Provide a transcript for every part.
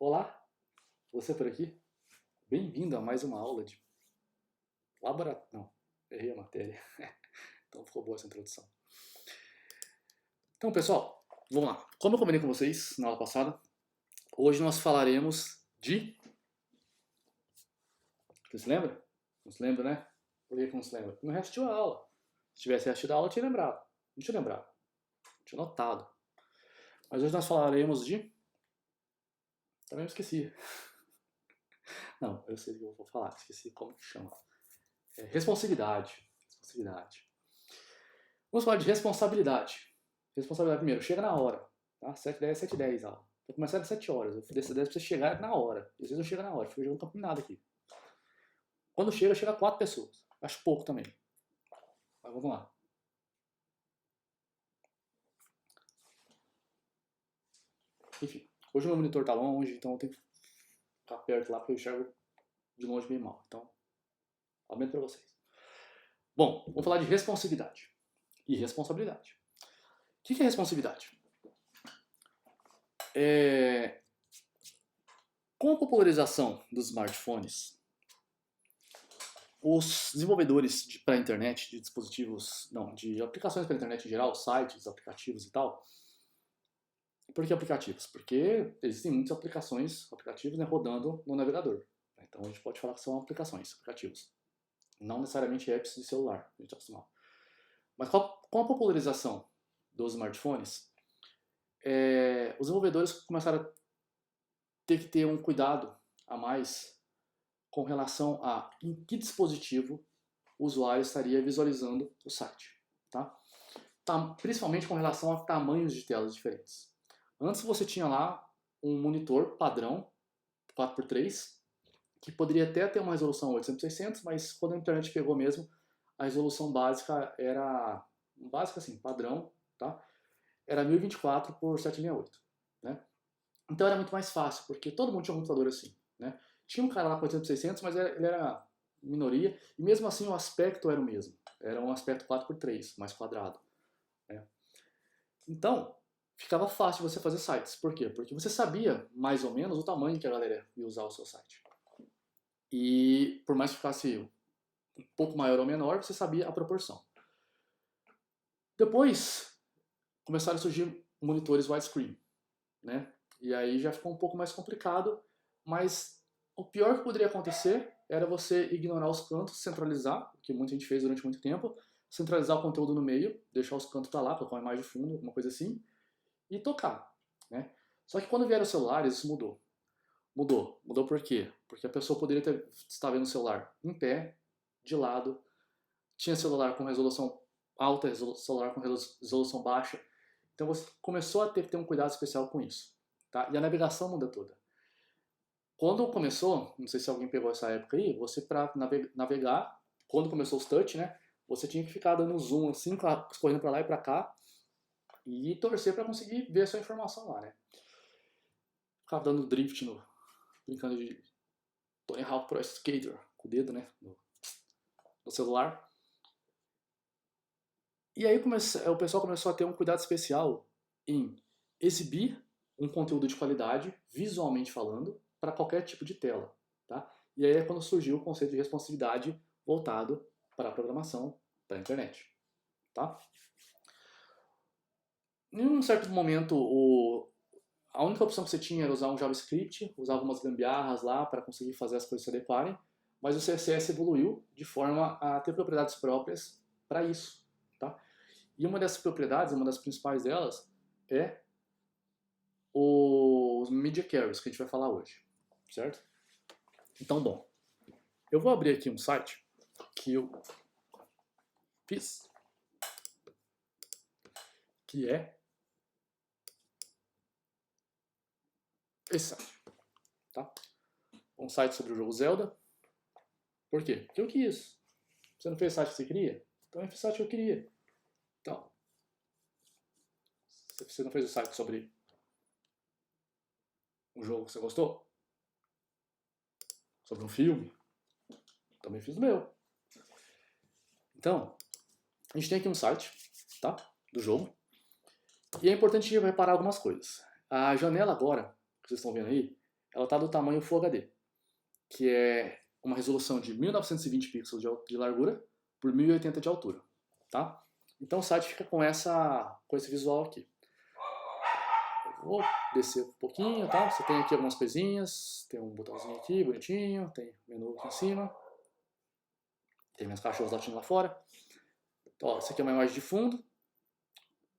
Olá, você por aqui? Bem-vindo a mais uma aula de laboratório. Não, errei a matéria. Então ficou boa essa introdução. Então, pessoal, vamos lá. Como eu combinei com vocês na aula passada, hoje nós falaremos de. Você se lembra? Não se lembra, né? Por que não se lembra? Não assistiu a aula. Se tivesse assistido a aula, eu tinha lembrado. Não tinha lembrado. Tinha notado. Mas hoje nós falaremos de. Também eu esqueci. Não, eu sei o que eu vou falar. Esqueci como que chama. Responsividade. Responsividade. Vamos falar de responsabilidade. Responsabilidade primeiro, chega na hora. Tá? 7h10, 7h10 aula. Vai começar às 7 horas. Eu desse pra você chegar na hora. Às vezes não chega na hora, fica jogando campeonato aqui. Quando chega 4 pessoas. Acho pouco também. Mas vamos lá. Enfim, hoje o meu monitor tá longe, então eu tenho que ficar perto lá porque eu enxergo de longe bem mal. Então, aumento pra vocês. Bom, vamos falar de responsividade e responsabilidade. O que é responsividade? Com a popularização dos smartphones, os desenvolvedores para a internet, de dispositivos, não, de aplicações para a internet em geral, sites, aplicativos e tal. Por que aplicativos? Porque existem muitas aplicativos né, rodando no navegador. Então a gente pode falar que são aplicativos. Não necessariamente apps de celular, a gente está acostumado. Mas com a popularização dos smartphones, os desenvolvedores começaram a ter que ter um cuidado a mais com relação a em que dispositivo o usuário estaria visualizando o site. Tá? Principalmente com relação a tamanhos de telas diferentes. Antes você tinha lá um monitor padrão 4x3 que poderia até ter uma resolução 800x600, mas quando a internet pegou mesmo, a resolução básica era assim, padrão, tá? Era 1024 por 768, né? Então era muito mais fácil, porque todo mundo tinha um computador assim, né? Tinha um cara lá com 800x600, mas ele era minoria, e mesmo assim o aspecto era o mesmo. Era um aspecto 4x3, mais quadrado. Né? Então, ficava fácil você fazer sites. Por quê? Porque você sabia mais ou menos o tamanho que a galera ia usar o seu site. E por mais que ficasse um pouco maior ou menor, você sabia a proporção. Depois, começaram a surgir monitores widescreen, né? E aí já ficou um pouco mais complicado, mas o pior que poderia acontecer era você ignorar os cantos, centralizar, o que muita gente fez durante muito tempo, centralizar o conteúdo no meio, deixar os cantos pra lá, colocar uma imagem de fundo, alguma coisa assim, e tocar, né? Só que quando vieram os celulares, isso mudou. Mudou por quê? Porque a pessoa poderia estar vendo o celular em pé, de lado, tinha celular com resolução alta, celular com resolução baixa. Então você começou a ter que ter um cuidado especial com isso. Tá? E a navegação muda toda. Quando começou, não sei se alguém pegou essa época aí, você para navegar, quando começou os touch, né, você tinha que ficar dando zoom assim, escorrendo para lá e para cá, e torcer para conseguir ver a sua informação lá, né. Ficava dando drift, brincando de Tony Hawk Pro Skater, com o dedo, né, no celular. E aí o pessoal começou a ter um cuidado especial em exibir um conteúdo de qualidade, visualmente falando, para qualquer tipo de tela. Tá? E aí é quando surgiu o conceito de responsividade voltado para a programação, para a internet. Tá? Em um certo momento, a única opção que você tinha era usar um JavaScript, usar algumas gambiarras lá para conseguir fazer as coisas se adequarem, mas o CSS evoluiu de forma a ter propriedades próprias para isso. Tá? E uma dessas propriedades, uma das principais delas, é os media carriers que a gente vai falar hoje, certo? Então, bom, eu vou abrir aqui um site que eu fiz, que é esse site, tá? Um site sobre o jogo Zelda. Por quê? Porque eu quis. Você não fez o site que você queria? Então eu fiz o site que eu queria. Então, você não fez o site sobre um jogo que você gostou? Sobre um filme? Também fiz o meu. Então, a gente tem aqui um site, tá? Do jogo. E é importante reparar algumas coisas. A janela agora, que vocês estão vendo aí, ela está do tamanho Full HD, que é uma resolução de 1920 pixels de largura por 1080 de altura, tá? Então o site fica com esse visual aqui. Eu vou descer um pouquinho, tá? Você tem aqui algumas coisinhas, tem um botãozinho aqui bonitinho, tem menu aqui em cima, tem minhas cachorras latindo lá fora. Então, ó, essa aqui é uma imagem de fundo,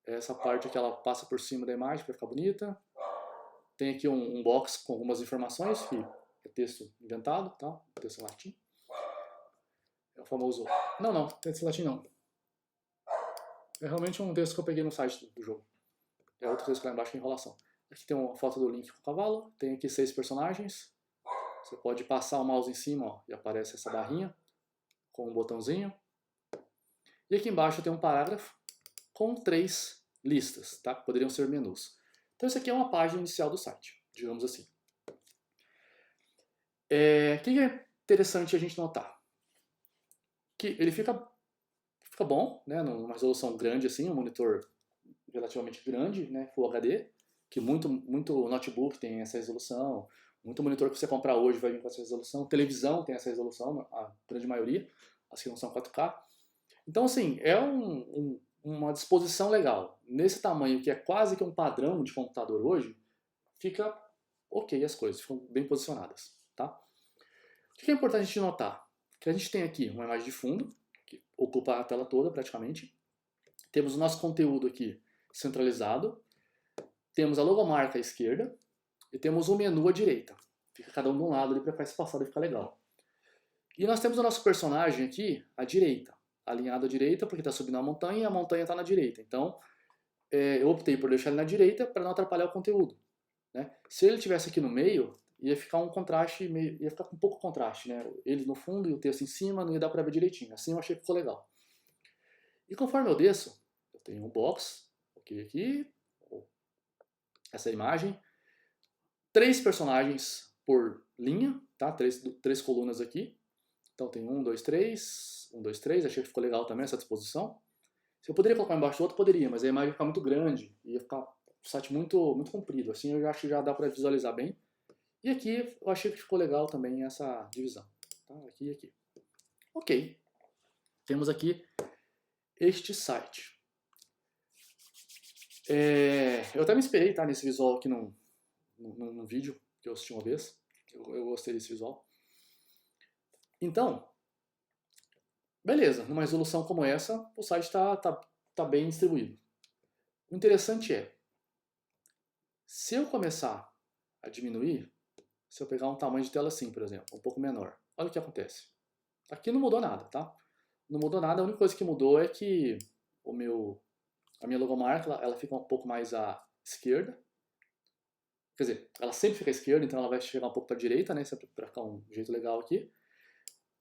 essa parte aqui ela passa por cima da imagem para ficar bonita. Tem aqui um box com algumas informações, que é texto inventado, tá? Texto em latim. É o famoso... Não, texto em latim não. É realmente um texto que eu peguei no site do jogo. É outro texto que lá embaixo é enrolação. Aqui tem uma foto do Link com o cavalo. Tem aqui 6 personagens. Você pode passar o mouse em cima, ó, e aparece essa barrinha com um botãozinho. E aqui embaixo tem um parágrafo com 3 listas, tá? Que poderiam ser menus. Então isso aqui é uma página inicial do site, digamos assim. O que é interessante a gente notar? Que ele fica bom, né? Numa resolução grande assim, um monitor relativamente grande, né? Full HD, que muito notebook tem essa resolução, muito monitor que você comprar hoje vai vir com essa resolução, televisão tem essa resolução, a grande maioria, as que não são 4K. Então assim, é uma disposição legal. Nesse tamanho que é quase que um padrão de computador hoje, fica ok as coisas, ficam bem posicionadas, tá? O que é importante a gente notar? Que a gente tem aqui uma imagem de fundo, que ocupa a tela toda praticamente. Temos o nosso conteúdo aqui centralizado. Temos a logomarca à esquerda e temos o menu à direita. Fica cada um de um lado ali para ficar espaçado e ficar legal. E nós temos o nosso personagem aqui à direita, alinhado à direita porque está subindo a montanha e a montanha está na direita. Então eu optei por deixar ele na direita para não atrapalhar o conteúdo, né? Se ele estivesse aqui no meio, ia ficar um contraste, ia ficar com pouco contraste, né? Ele no fundo e o texto em cima, não ia dar para ver direitinho. Assim eu achei que ficou legal. E conforme eu desço, eu tenho um box, ok aqui, essa imagem, 3 personagens por linha, tá? 3 colunas aqui. Então tem 1, 2, 3, 1, 2, 3, achei que ficou legal também essa disposição. Se eu poderia colocar embaixo do outro, poderia, mas a imagem ia ficar muito grande, ia ficar o site muito comprido, assim eu acho que já dá para visualizar bem. E aqui eu achei que ficou legal também essa divisão, tá? Aqui e aqui. Ok, temos aqui este site. Eu até me inspirei, tá, nesse visual aqui no vídeo que eu assisti uma vez. Eu gostei desse visual. Então, beleza, numa resolução como essa, o site tá bem distribuído. O interessante é, se eu começar a diminuir, se eu pegar um tamanho de tela assim, por exemplo, um pouco menor, olha o que acontece. Aqui não mudou nada, tá? Não mudou nada, a única coisa que mudou é que a minha logomarca ela fica um pouco mais à esquerda. Quer dizer, ela sempre fica à esquerda, então ela vai chegar um pouco para a direita, né? Para ficar um jeito legal aqui.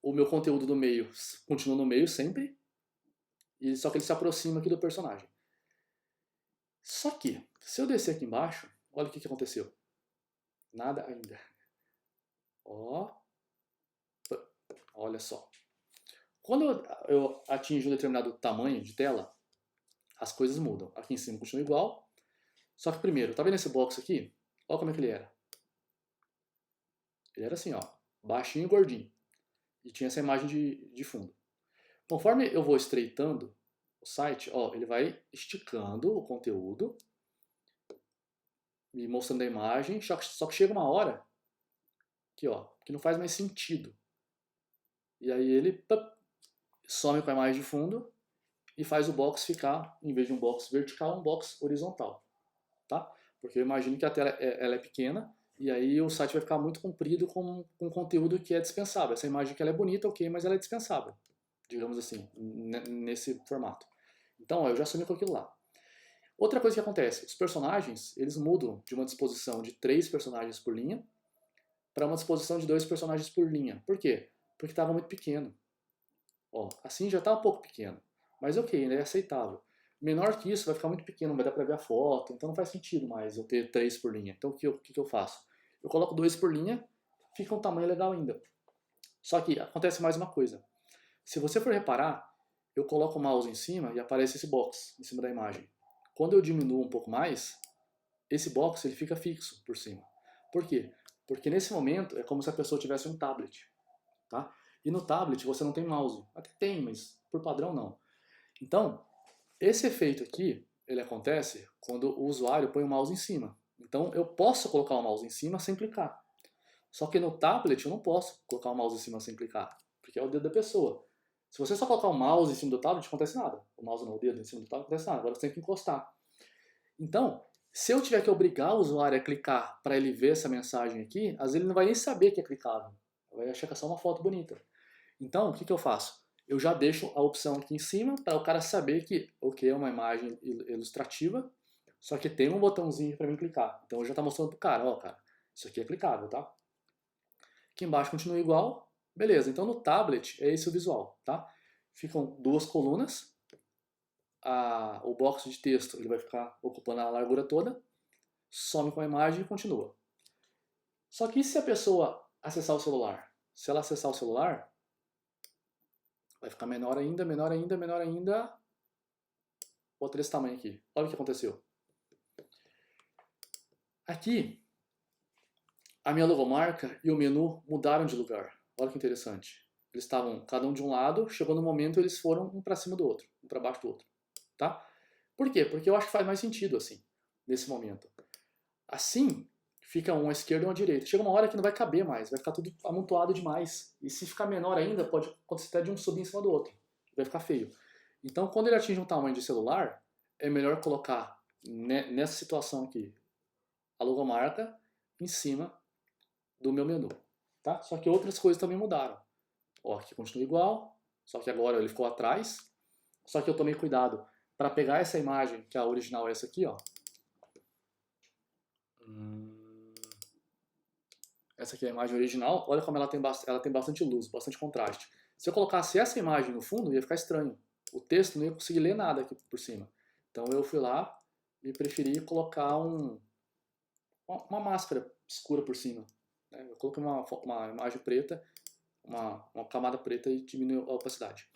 O meu conteúdo do meio continua no meio sempre, só que ele se aproxima aqui do personagem. Só que, se eu descer aqui embaixo, olha o que aconteceu. Nada ainda. Ó, olha só. Quando eu atinjo um determinado tamanho de tela, as coisas mudam. Aqui em cima continua igual, só que primeiro, tá vendo esse box aqui? Olha como é que ele era. Ele era assim, ó, baixinho e gordinho. E tinha essa imagem de fundo. Conforme eu vou estreitando o site, ó, ele vai esticando o conteúdo e mostrando a imagem, só que chega uma hora que, ó, que não faz mais sentido. E aí ele some com a imagem de fundo e faz o box ficar, em vez de um box vertical, um box horizontal, tá? Porque eu imagino que a tela ela é pequena e aí o site vai ficar muito comprido com conteúdo que é dispensável. Essa imagem que ela é bonita, ok, mas ela é dispensável, digamos assim, nesse formato. Então, ó, eu já assumi com aquilo lá. Outra coisa que acontece, os personagens, eles mudam de uma disposição de 3 personagens por linha para uma disposição de 2 personagens por linha. Por quê? Porque estava muito pequeno. Ó, assim já está um pouco pequeno, mas ok, né, é aceitável. Menor que isso vai ficar muito pequeno, não vai dar para ver a foto, então não faz sentido mais eu ter 3 por linha. Então o que eu faço? Eu coloco 2 por linha, fica um tamanho legal ainda. Só que acontece mais uma coisa. Se você for reparar, eu coloco o mouse em cima e aparece esse box em cima da imagem. Quando eu diminuo um pouco mais, esse box ele fica fixo por cima. Por quê? Porque nesse momento é como se a pessoa tivesse um tablet, tá? E no tablet você não tem mouse. Até tem, mas por padrão não. Então, esse efeito aqui, ele acontece quando o usuário põe o mouse em cima. Então, eu posso colocar o mouse em cima sem clicar. Só que no tablet eu não posso colocar o mouse em cima sem clicar, porque é o dedo da pessoa. Se você só colocar o mouse em cima do tablet, não acontece nada. O mouse não, o dedo em cima do tablet, não acontece nada. Agora você tem que encostar. Então, se eu tiver que obrigar o usuário a clicar para ele ver essa mensagem aqui, às vezes ele não vai nem saber que é clicável. Vai achar que é só uma foto bonita. Então, o que eu faço? Eu já deixo a opção aqui em cima para o cara saber que é uma imagem ilustrativa, só que tem um botãozinho para mim clicar. Então eu já está mostrando para o cara, ó, cara, isso aqui é clicável, tá? Aqui embaixo continua igual, beleza. Então no tablet é esse o visual, tá? Ficam duas colunas, o box de texto ele vai ficar ocupando a largura toda, some com a imagem e continua. Só que se a pessoa acessar o celular? Se ela acessar o celular, vai ficar menor ainda, menor ainda, menor ainda. Vou ter esse tamanho aqui. Olha o que aconteceu. Aqui, a minha logomarca e o menu mudaram de lugar. Olha que interessante. Eles estavam cada um de um lado, chegou no momento eles foram um para cima do outro, um para baixo do outro, tá? Por quê? Porque eu acho que faz mais sentido assim, nesse momento. Assim, fica um à esquerda e um à direita. Chega uma hora que não vai caber mais, vai ficar tudo amontoado demais. E se ficar menor ainda, pode acontecer até de um subir em cima do outro. Vai ficar feio. Então, quando ele atinge um tamanho de celular, é melhor colocar nessa situação aqui a logomarca em cima do meu menu, tá? Só que outras coisas também mudaram. Ó, aqui continua igual, só que agora ele ficou atrás. Só que eu tomei cuidado para pegar essa imagem, que a original é essa aqui, ó. Essa aqui é a imagem original. Olha como ela tem bastante luz, bastante contraste. Se eu colocasse essa imagem no fundo, ia ficar estranho. O texto não ia conseguir ler nada aqui por cima. Então eu fui lá e preferi colocar uma máscara escura por cima. Eu coloquei uma imagem preta, uma camada preta e diminuiu a opacidade.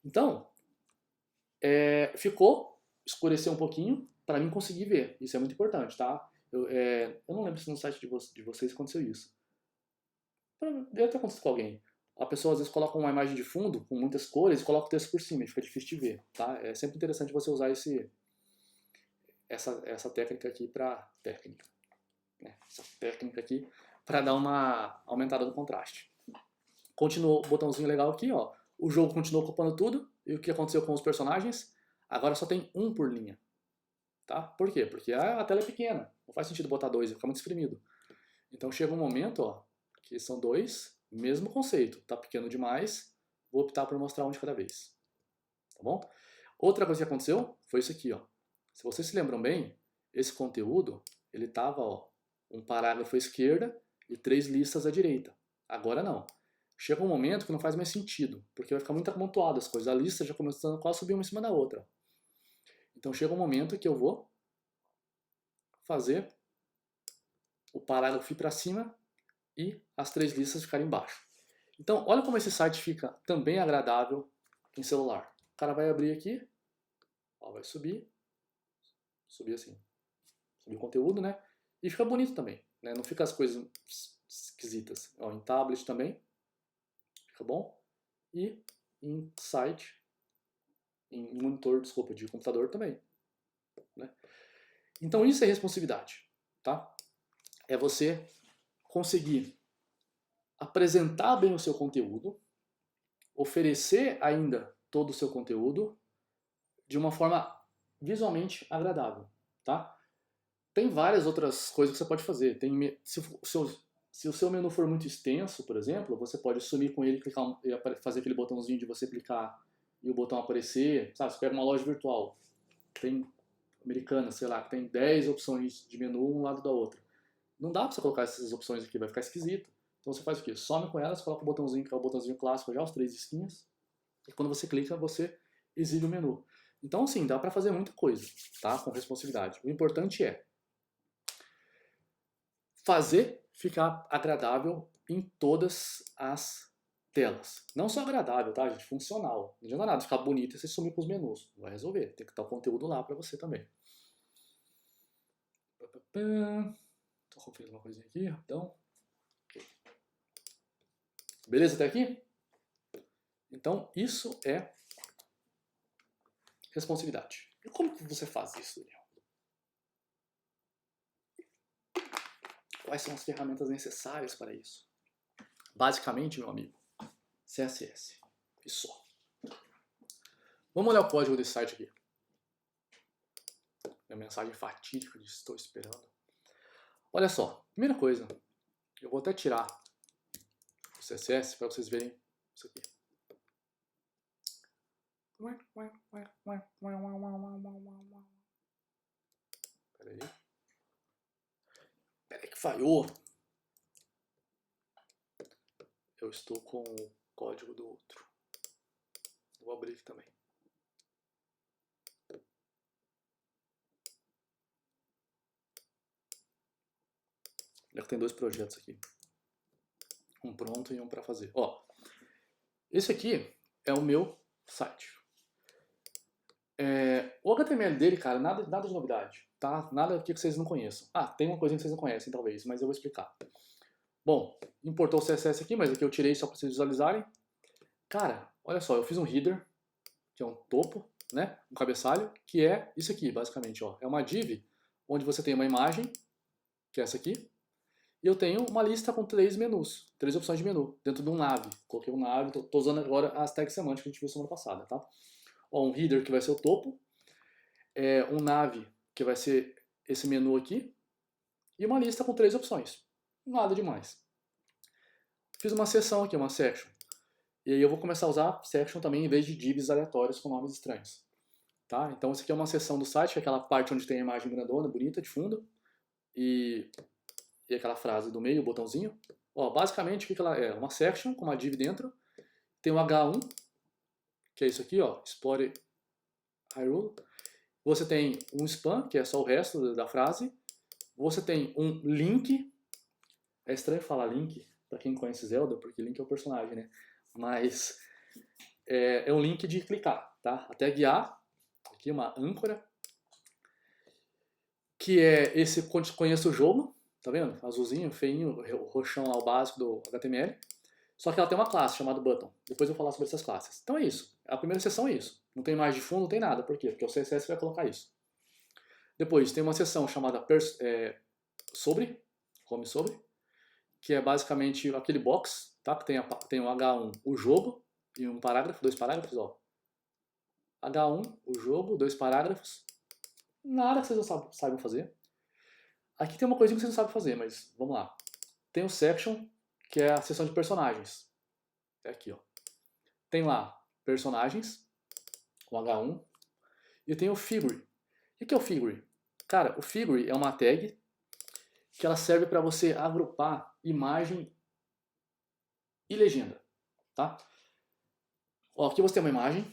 Então, escureceu um pouquinho para mim conseguir ver. Isso é muito importante, tá? Eu não lembro se no site de vocês aconteceu isso. Deve ter acontecido com alguém. A pessoa às vezes coloca uma imagem de fundo com muitas cores e coloca o texto por cima e fica difícil de ver, tá? É sempre interessante você usar essa técnica aqui para dar uma aumentada no contraste. Continuou o botãozinho legal aqui, ó. O jogo continuou ocupando tudo. E o que aconteceu com os personagens? Agora só tem um por linha. Tá? Por quê? Porque a tela é pequena. Não faz sentido botar dois, vai ficar muito espremido. Então chega um momento, ó, que são dois, mesmo conceito. Tá pequeno demais, vou optar por mostrar um de cada vez. Tá bom? Outra coisa que aconteceu foi isso aqui, ó. Se vocês se lembram bem, esse conteúdo, ele tava, ó, um parágrafo à esquerda e 3 listas à direita. Agora não. Chega um momento que não faz mais sentido, porque vai ficar muito amontoado as coisas. A lista já começando a quase subir uma em cima da outra. Então chega um momento que eu vou fazer o parágrafo ir para cima e as 3 listas ficarem embaixo. Então olha como esse site fica também agradável em celular. O cara vai abrir aqui, ó, vai subir assim, subir o conteúdo, né? E fica bonito também, né? Não fica as coisas esquisitas. Ó, em tablet também fica bom e em site, em monitor, desculpa, de computador também, né? Então isso é responsividade, tá? É você conseguir apresentar bem o seu conteúdo, oferecer ainda todo o seu conteúdo de uma forma visualmente agradável, tá? Tem várias outras coisas que você pode fazer. Se o seu menu for muito extenso, por exemplo, você pode sumir com ele, clicar e fazer aquele botãozinho de você clicar e o botão aparecer. Sabe, você pega uma loja virtual, tem americana, sei lá, que tem 10 opções de menu um lado da outra. Não dá pra você colocar essas opções aqui, vai ficar esquisito. Então você faz o quê? Some com elas, coloca o botãozinho, que é o botãozinho clássico já, os 3 risquinhos. E quando você clica, você exibe o menu. Então, assim, dá pra fazer muita coisa, tá? Com responsividade. O importante é fazer ficar agradável em todas as telas. Não só agradável, tá, gente? Funcional. Não adianta nada ficar bonito e você sumir com os menus. Não vai resolver. Tem que estar o conteúdo lá pra você também. Tô conferir uma coisinha aqui, rapidão. Beleza até aqui? Então, isso é responsividade. E como que você faz isso, Daniel? Quais são as ferramentas necessárias para isso? Basicamente, meu amigo, CSS. E só. Vamos olhar o código desse site aqui. Minha mensagem fatídica de estou esperando. Olha só, primeira coisa, eu vou até tirar o CSS para vocês verem isso aqui. Peraí que falhou. Eu estou com o código do outro. Vou abrir aqui também. Tem dois projetos aqui. Um pronto e um para fazer. Ó, esse aqui é o meu site. O HTML dele, cara, nada de novidade, tá? Nada que vocês não conheçam. Ah, tem uma coisa que vocês não conhecem, talvez, mas eu vou explicar. Bom, importou o CSS aqui, mas aqui eu tirei só para vocês visualizarem. Cara, olha só, eu fiz um header, que é um topo, né? Um cabeçalho, que é isso aqui, basicamente, ó. É uma div onde você tem uma imagem, que é essa aqui, e eu tenho uma lista com 3 menus, 3 opções de menu, dentro de um nav. Coloquei um nav, tô usando agora as tags semânticas que a gente viu semana passada, tá? Ó, um header que vai ser o topo, um nav que vai ser esse menu aqui, e uma lista com 3 opções. Nada demais. Fiz uma seção aqui, uma section. E aí eu vou começar a usar section também em vez de divs aleatórios com nomes estranhos. Tá? Então essa aqui é uma seção do site, que é aquela parte onde tem a imagem grandona, bonita, de fundo. E aquela frase do meio, o botãozinho. Ó, basicamente, o que ela é? Uma section com uma div dentro. Tem um H1, que é isso aqui, ó, Explore Hyrule. Você tem um span, que é só o resto da frase. Você tem um link. É estranho falar link, para quem conhece Zelda, porque link é o personagem, né? Mas é um link de clicar, tá? Até guiar. Aqui uma âncora. Que é esse conheço o jogo. Tá vendo? Azulzinho, feinho, roxão lá, o básico do HTML. Só que ela tem uma classe chamada button. Depois eu vou falar sobre essas classes. Então é isso. A primeira seção é isso. Não tem mais de fundo, não tem nada. Por quê? Porque o CSS vai colocar isso. Depois tem uma seção chamada sobre, home sobre, que é basicamente aquele box, tá? Que tem um H1, o jogo, e um parágrafo, 2 parágrafos, ó. H1, o jogo, 2 parágrafos. Nada que vocês não saibam fazer. Aqui tem uma coisinha que vocês não sabem fazer, mas vamos lá. Tem o section, que é a seção de personagens. É aqui, ó. Tem lá personagens, com H1, e tem o figure. O que é o figure? Cara, o figure é uma tag que ela serve para você agrupar imagem e legenda, tá? Ó, aqui você tem uma imagem,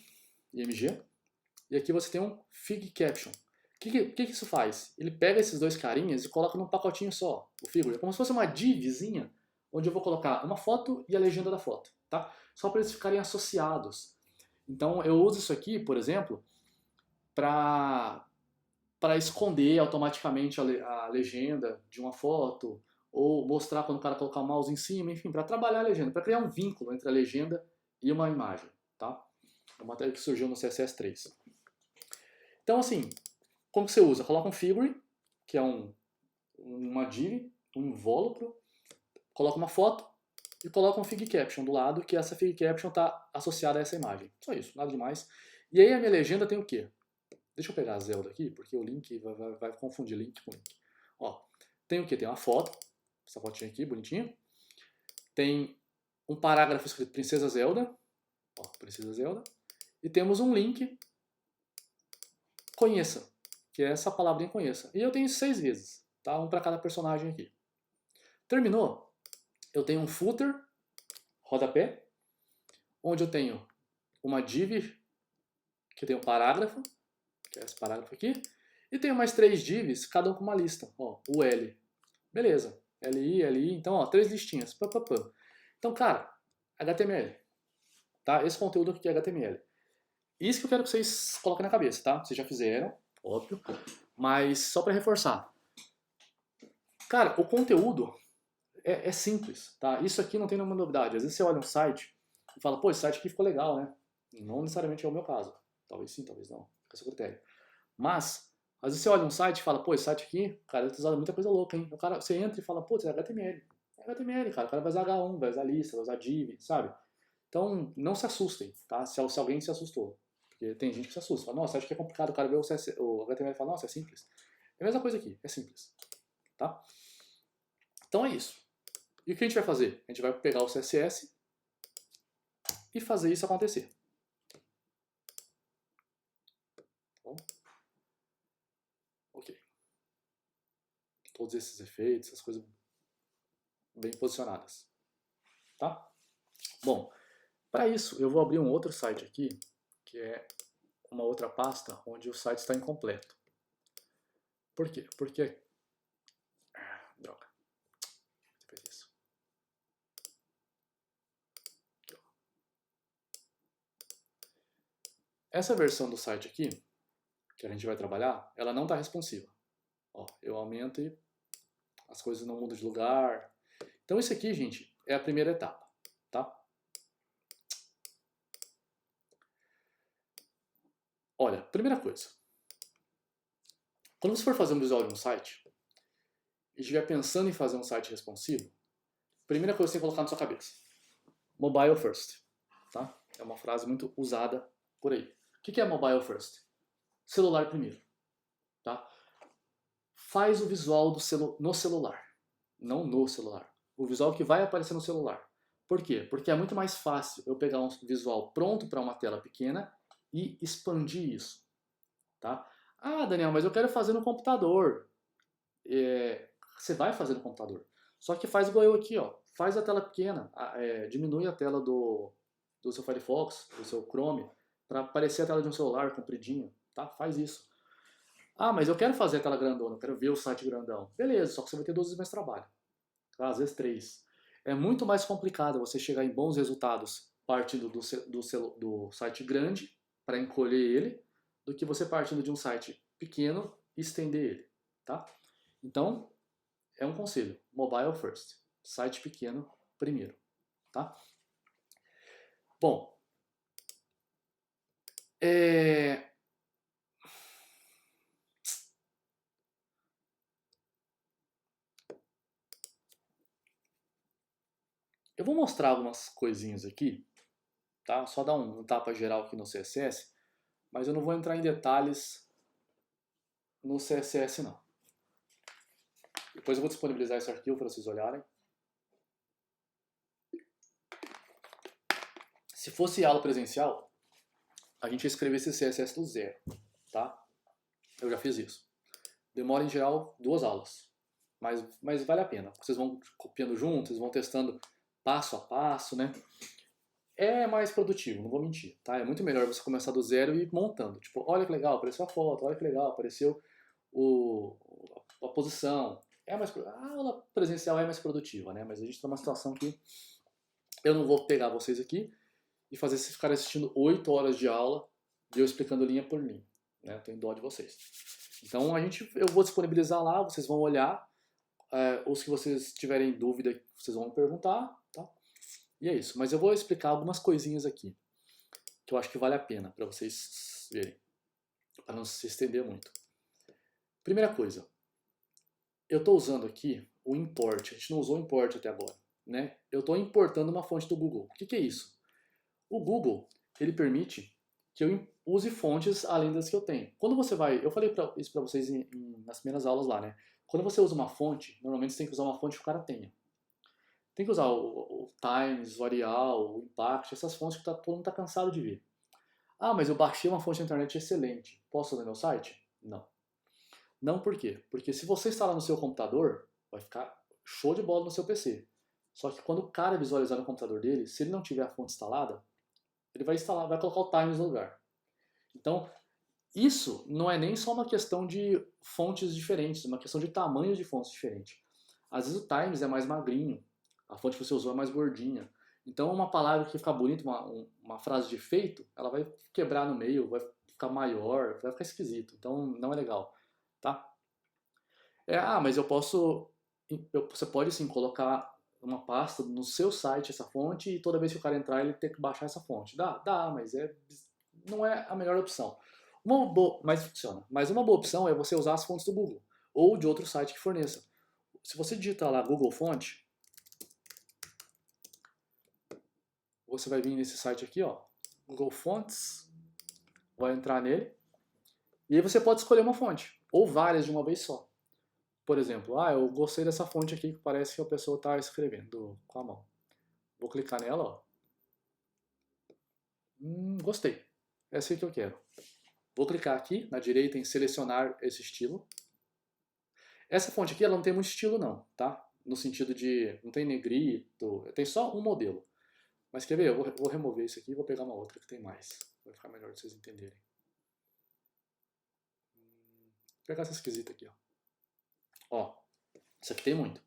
IMG, e aqui você tem um fig caption. O que isso faz? Ele pega esses dois carinhas e coloca num pacotinho só, o figure. É como se fosse uma divzinha, onde eu vou colocar uma foto e a legenda da foto, tá? Só para eles ficarem associados. Então eu uso isso aqui, por exemplo, para esconder automaticamente a legenda de uma foto, ou mostrar quando o cara colocar o mouse em cima, enfim, para trabalhar a legenda, para criar um vínculo entre a legenda e uma imagem, tá? É uma matéria que surgiu no CSS3. Então, assim, como que você usa? Coloca um figure, que é uma div, um invólucro, coloca uma foto e coloca um fig caption do lado, que essa fig caption está associada a essa imagem. Só isso, nada demais. E aí a minha legenda tem o quê? Deixa eu pegar a Zelda aqui, porque o link vai confundir link com link. Ó, tem o quê? Tem uma foto, essa fotinha aqui, bonitinha. Tem um parágrafo escrito Princesa Zelda. Ó, Princesa Zelda. E temos um link, conheça, que é essa palavrinha conheça. E eu tenho 6 vezes, tá? Um para cada personagem aqui. Terminou? Eu tenho um footer, rodapé, onde eu tenho uma div, que tem um parágrafo, que é esse parágrafo aqui, e tenho mais 3 divs, cada um com uma lista. Ó, o L. Beleza. LI. Então, ó, 3 listinhas. Pá. Então, cara, HTML. Tá? Esse conteúdo aqui é HTML. Isso que eu quero que vocês coloquem na cabeça, tá? Vocês já fizeram, óbvio. Mas só para reforçar. Cara, o conteúdo é simples, tá? Isso aqui não tem nenhuma novidade. Às vezes você olha um site e fala, pô, esse site aqui ficou legal, né? Não necessariamente é o meu caso. Talvez sim, talvez não. Fica a seu critério. Mas, às vezes você olha um site e fala, pô, esse site aqui, cara, ele usado muita coisa louca, hein? O cara, você entra e fala, pô, isso é HTML. É HTML, cara. O cara vai usar H1, vai usar lista, vai usar div, sabe? Então, não se assustem, tá? Se alguém se assustou. Porque tem gente que se assusta. Fala, nossa, acho que é complicado. O cara vê o HTML e fala, nossa, é simples. É a mesma coisa aqui, é simples. Tá? Então é isso. E o que a gente vai fazer? A gente vai pegar o CSS e fazer isso acontecer. Tá bom? Ok. Todos esses efeitos, essas coisas bem posicionadas. Tá? Bom, para isso eu vou abrir um outro site aqui, que é uma outra pasta onde o site está incompleto. Por quê? Porque... droga. Você fez isso. Aqui, ó. Essa versão do site aqui, que a gente vai trabalhar, ela não está responsiva. Ó, eu aumento e as coisas não mudam de lugar. Então isso aqui, gente, é a primeira etapa, tá? Olha, primeira coisa. Quando você for fazer um visual de um site e estiver pensando em fazer um site responsivo, primeira coisa que você tem que colocar na sua cabeça. Mobile first, tá? É uma frase muito usada por aí. O que é mobile first? Celular primeiro, tá? Faz o visual no celular, não no celular. O visual que vai aparecer no celular. Por quê? Porque é muito mais fácil eu pegar um visual pronto para uma tela pequena e expandir isso, tá? Ah, Daniel, mas eu quero fazer no computador. Você vai fazer no computador. Só que faz igual eu aqui, ó. Faz a tela pequena, diminui a tela do seu Firefox, do seu Chrome, para aparecer a tela de um celular compridinho, tá? Faz isso. Ah, mas eu quero fazer a tela grandona, eu quero ver o site grandão. Beleza, só que você vai ter 2 vezes mais trabalho. Tá? Às vezes 3. É muito mais complicado você chegar em bons resultados partindo do site grande para encolher ele, do que você partindo de um site pequeno e estender ele, tá? Então, é um conselho, mobile first, site pequeno primeiro, tá? Bom, eu vou mostrar algumas coisinhas aqui, tá? Só dar um tapa geral aqui no CSS, mas eu não vou entrar em detalhes no CSS não. Depois eu vou disponibilizar esse arquivo para vocês olharem. Se fosse aula presencial, a gente ia escrever esse CSS do zero, tá? Eu já fiz isso. Demora em geral 2 aulas, mas vale a pena. Vocês vão copiando juntos, vocês vão testando passo a passo, né? É mais produtivo, não vou mentir, tá? É muito melhor você começar do zero e ir montando. Tipo, olha que legal, apareceu a foto, olha que legal, apareceu a posição. A aula presencial é mais produtiva, né? Mas a gente está numa situação que eu não vou pegar vocês aqui e fazer vocês ficarem assistindo 8 horas de aula e eu explicando linha por linha, né? Eu tenho dó de vocês. Então eu vou disponibilizar lá, vocês vão olhar, os que vocês tiverem dúvida, vocês vão me perguntar, tá? E é isso. Mas eu vou explicar algumas coisinhas aqui que eu acho que vale a pena para vocês verem, para não se estender muito. Primeira coisa, eu estou usando aqui o import. A gente não usou o import até agora, né? Eu estou importando uma fonte do Google. O que é isso? O Google, ele permite que eu use fontes além das que eu tenho. Quando você vai, eu falei isso para vocês nas primeiras aulas lá, né? Quando você usa uma fonte, normalmente você tem que usar uma fonte que o cara tenha. Tem que usar o Times, o Arial, o Impact, essas fontes que todo mundo está cansado de ver. Ah, mas eu baixei uma fonte na internet excelente. Posso usar no meu site? Não. Não por quê? Porque se você instalar no seu computador, vai ficar show de bola no seu PC. Só que quando o cara visualizar no computador dele, se ele não tiver a fonte instalada, ele vai instalar, vai colocar o Times no lugar. Então, isso não é nem só uma questão de fontes diferentes, é uma questão de tamanhos de fontes diferentes. Às vezes o Times é mais magrinho, a fonte que você usou é mais gordinha. Então uma palavra que ficar bonita, uma frase de efeito, ela vai quebrar no meio, vai ficar maior, vai ficar esquisito. Então não é legal, tá? Mas eu posso você pode sim colocar uma pasta no seu site essa fonte e toda vez que o cara entrar ele tem que baixar essa fonte. Dá, mas não é a melhor opção. Mas funciona. Mas uma boa opção é você usar as fontes do Google ou de outro site que forneça. Se você digitar lá Google Fonte, você vai vir nesse site aqui, ó, Google Fonts, vai entrar nele e aí você pode escolher uma fonte ou várias de uma vez só. Por exemplo, eu gostei dessa fonte aqui que parece que a pessoa está escrevendo com a mão. Vou clicar nela, ó. Gostei. Essa aí que eu quero. Vou clicar aqui na direita em selecionar esse estilo. Essa fonte aqui ela não tem muito estilo não, tá? No sentido de não tem negrito, tem só um modelo. Mas quer ver? Eu vou remover isso aqui e vou pegar uma outra que tem mais. Vai ficar melhor de vocês entenderem. Vou pegar essa esquisita aqui, ó. Ó, isso aqui tem muito.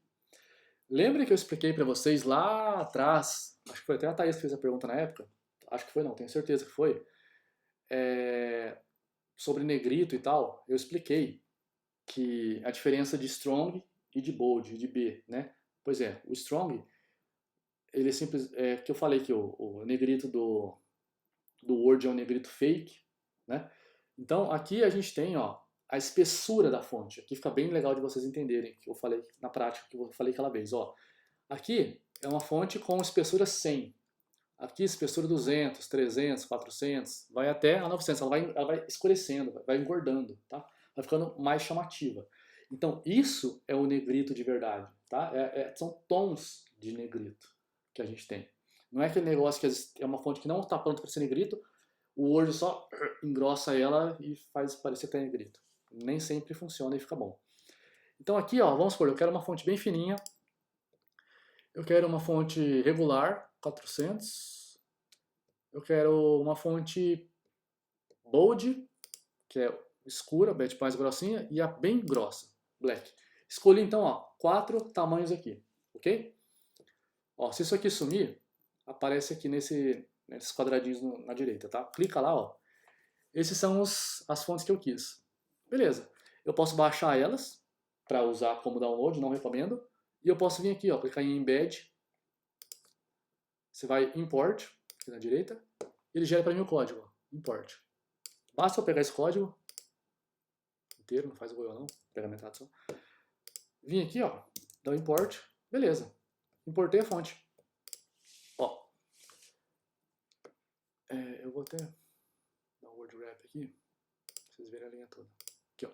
Lembra que eu expliquei para vocês lá atrás, acho que foi até a Thaís que fez a pergunta na época, acho que foi não, tenho certeza que foi, sobre negrito e tal, eu expliquei que a diferença de strong e de bold, de B, né? Pois é, o strong, ele é simples, que eu falei que o negrito do Word é um negrito fake, né? Então aqui a gente tem, ó, a espessura da fonte. Aqui fica bem legal de vocês entenderem, que eu falei na prática, que eu falei aquela vez, ó. Aqui é uma fonte com espessura 100. Aqui espessura 200, 300, 400, vai até a 900. Ela vai escurecendo, vai engordando, tá? Vai ficando mais chamativa. Então isso é o negrito de verdade, tá? São tons de negrito que a gente tem. Não é aquele negócio que é uma fonte que não está pronta para ser negrito, o Word só engrossa ela e faz parecer que é negrito. Nem sempre funciona e fica bom. Então aqui, ó, vamos supor, eu quero uma fonte bem fininha. Eu quero uma fonte regular, 400. Eu quero uma fonte bold, que é escura, mais grossinha, e a bem grossa, black. Escolhi então, ó, 4 tamanhos aqui, ok? Ó, se isso aqui sumir, aparece aqui nesses quadradinhos na direita, tá? Clica lá, ó. Esses são as fontes que eu quis. Beleza. Eu posso baixar elas para usar como download, não recomendo. E eu posso vir aqui, ó, clicar em Embed. Você vai Import, aqui na direita. Ele gera para mim o código, ó, Import. Basta eu pegar esse código inteiro, não faz o não, vou pegar metade só. Vim aqui, ó, dar o Import. Beleza. Importei a fonte. Ó. Eu vou até dar um word wrap aqui, pra vocês verem a linha toda. Aqui, ó.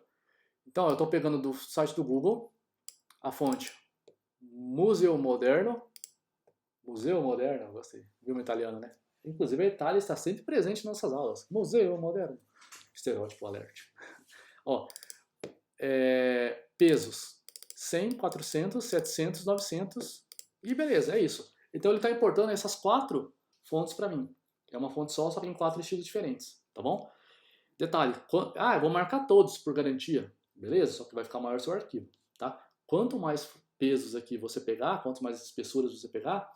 Então, eu estou pegando do site do Google a fonte Museu Moderno. Museu Moderno, gostei. Viu um italiano, né? Inclusive a Itália está sempre presente nas nossas aulas. Museu Moderno. Estereótipo alert. Ó, pesos. 100, 400, 700, 900 e beleza, é isso. Então ele está importando essas 4 fontes para mim. É uma fonte só que em 4 estilos diferentes, tá bom? Detalhe, eu vou marcar todos por garantia, beleza? Só que vai ficar maior o seu arquivo, tá? Quanto mais pesos aqui você pegar, quanto mais espessuras você pegar,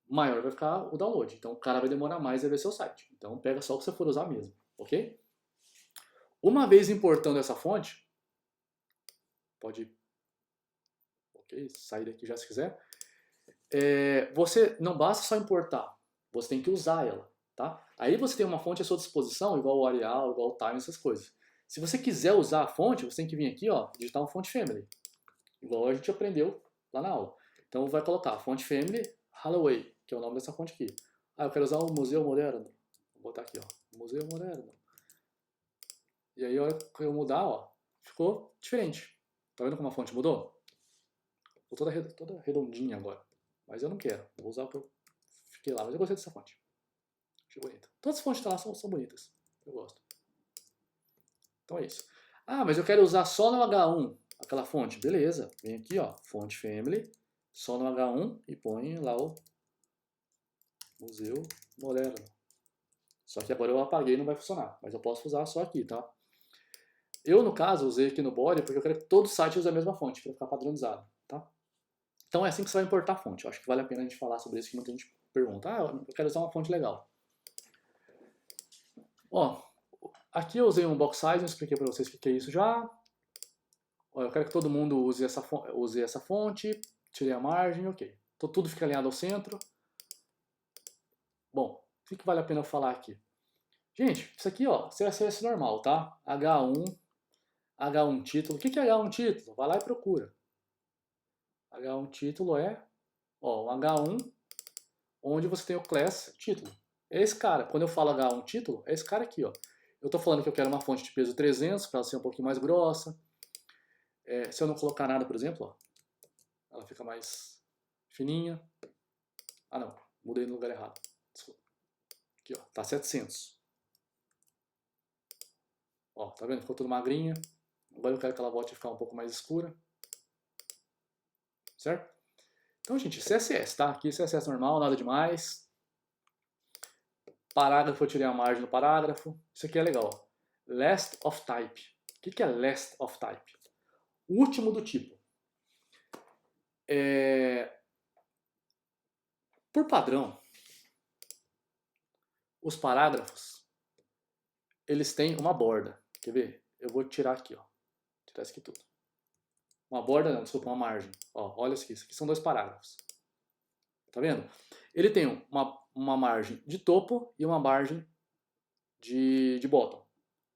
maior vai ficar o download. Então o cara vai demorar mais a ver seu site. Então pega só o que você for usar mesmo, ok? Uma vez importando essa fonte, pode sair daqui já se quiser, você não basta só importar, você tem que usar ela, tá? Aí você tem uma fonte à sua disposição, igual o Arial, igual o Time, essas coisas. Se você quiser usar a fonte, você tem que vir aqui, ó, digitar uma fonte family, igual a gente aprendeu lá na aula. Então vai colocar fonte family Holloway, que é o nome dessa fonte aqui. Eu quero usar o Museu Moderno. Vou botar aqui, ó, Museu Moderno. E aí, a hora que eu mudar, ó, ficou diferente. Tá vendo como a fonte mudou? Ficou toda redondinha agora. Mas eu não quero. Vou usar o que eu fiquei lá. Mas eu gostei dessa fonte. Achei bonita. Todas as fontes que tá lá são bonitas. Eu gosto. Então é isso. Mas eu quero usar só no H1 aquela fonte. Beleza. Vem aqui, ó. Fonte Family. Só no H1 e põe lá o Museu Moderno. Só que agora eu apaguei e não vai funcionar. Mas eu posso usar só aqui, tá? Eu, no caso, usei aqui no body porque eu quero que todo site use a mesma fonte, para ficar padronizado, tá? Então é assim que você vai importar a fonte. Eu acho que vale a pena a gente falar sobre isso, que muita gente pergunta. Eu quero usar uma fonte legal. Ó, aqui eu usei um box size, eu expliquei para vocês o que é isso já. Ó, eu quero que todo mundo use essa fonte, tirei a margem, ok. Então tudo fica alinhado ao centro. Bom, o que vale a pena eu falar aqui? Gente, isso aqui, ó, CSS normal, tá? H1 título. O que é H1 título? Vai lá e procura. H1 título é, ó, o H1, onde você tem o class título. É esse cara. Quando eu falo H1 título, é esse cara aqui, ó. Eu tô falando que eu quero uma fonte de peso 300 para ela ser um pouquinho mais grossa. Se eu não colocar nada, por exemplo, ó, ela fica mais fininha. Ah, não. Mudei no lugar errado. Desculpa. Aqui, ó. Tá 700. Ó, tá vendo? Ficou tudo magrinha. Agora eu quero que ela volte a ficar um pouco mais escura. Certo? Então, gente, CSS, tá? Aqui CSS normal, nada demais. Parágrafo, eu tirei a margem do parágrafo. Isso aqui é legal. Ó. Last of type. O que é last of type? O último do tipo. Por padrão, os parágrafos, eles têm uma borda. Quer ver? Eu vou tirar aqui, ó. Tirar isso aqui tudo. Uma borda, não, desculpa, uma margem. Ó, olha isso aqui são 2 parágrafos. Tá vendo? Ele tem uma margem de topo e uma margem de bottom.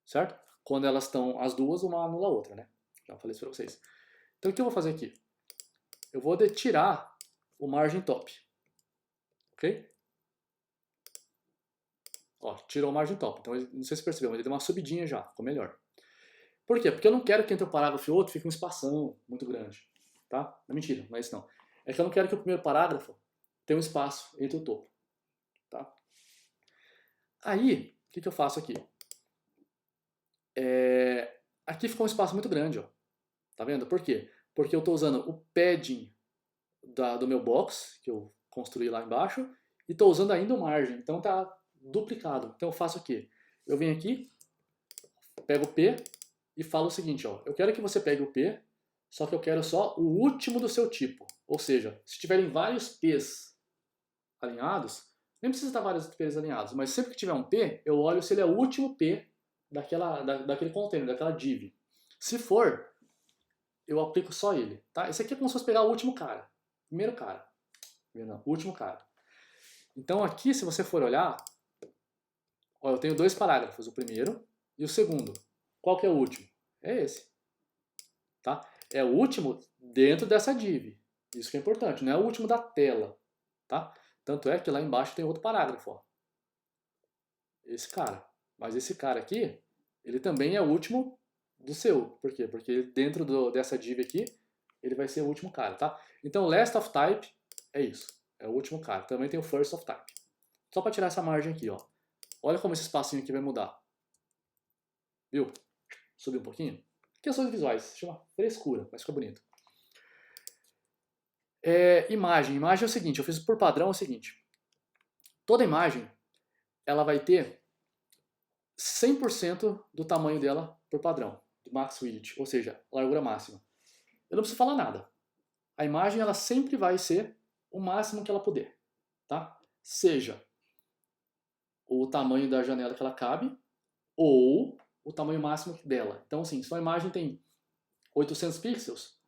Certo? Quando elas estão as duas, uma anula a outra, né? Já falei isso pra vocês. Então o que eu vou fazer aqui? Eu vou tirar o margem top. Ok? Ó, tirou o margem top. Então, não sei se percebeu, mas ele deu uma subidinha já. Ficou melhor. Por quê? Porque eu não quero que entre um parágrafo e outro fique um espação muito grande. Tá? Não é mentira, não é isso não. É que eu não quero que o primeiro parágrafo tenha um espaço entre o topo. Tá? Aí, o que eu faço aqui? Aqui ficou um espaço muito grande. Ó. Tá vendo? Por quê? Porque eu estou usando o padding do meu box, que eu construí lá embaixo, e estou usando ainda o margem. Então tá duplicado. Então eu faço o quê? Eu venho aqui, pego o P e falo o seguinte, ó, eu quero que você pegue o P, só que eu quero só o último do seu tipo. Ou seja, se tiverem vários P's alinhados, nem precisa estar vários P's alinhados, mas sempre que tiver um P, eu olho se ele é o último P daquele container, daquela div. Se for, eu aplico só ele. Tá? Esse aqui é como se fosse pegar o último cara. Primeiro cara. Não, o último cara. Então aqui, se você for olhar, ó, eu tenho 2 parágrafos, o primeiro e o segundo. Qual que é o último? É esse. Tá? É o último dentro dessa div. Isso que é importante, não é o último da tela. Tá? Tanto é que lá embaixo tem outro parágrafo. Ó. Esse cara. Mas esse cara aqui, ele também é o último do seu. Por quê? Porque dentro dessa div aqui, ele vai ser o último cara. Tá? Então, last of type é isso. É o último cara. Também tem o first of type. Só para tirar essa margem aqui. Ó. Olha como esse espacinho aqui vai mudar. Viu? Subir um pouquinho. Questões visuais. Chama frescura, mas fica bonito. Imagem. Imagem é o seguinte. Eu fiz por padrão é o seguinte. Toda imagem, ela vai ter 100% do tamanho dela por padrão. Do max width. Ou seja, largura máxima. Eu não preciso falar nada. A imagem, ela sempre vai ser o máximo que ela puder. Tá? Seja o tamanho da janela que ela cabe, ou o tamanho máximo dela. Então, assim, se uma imagem tem 800 pixels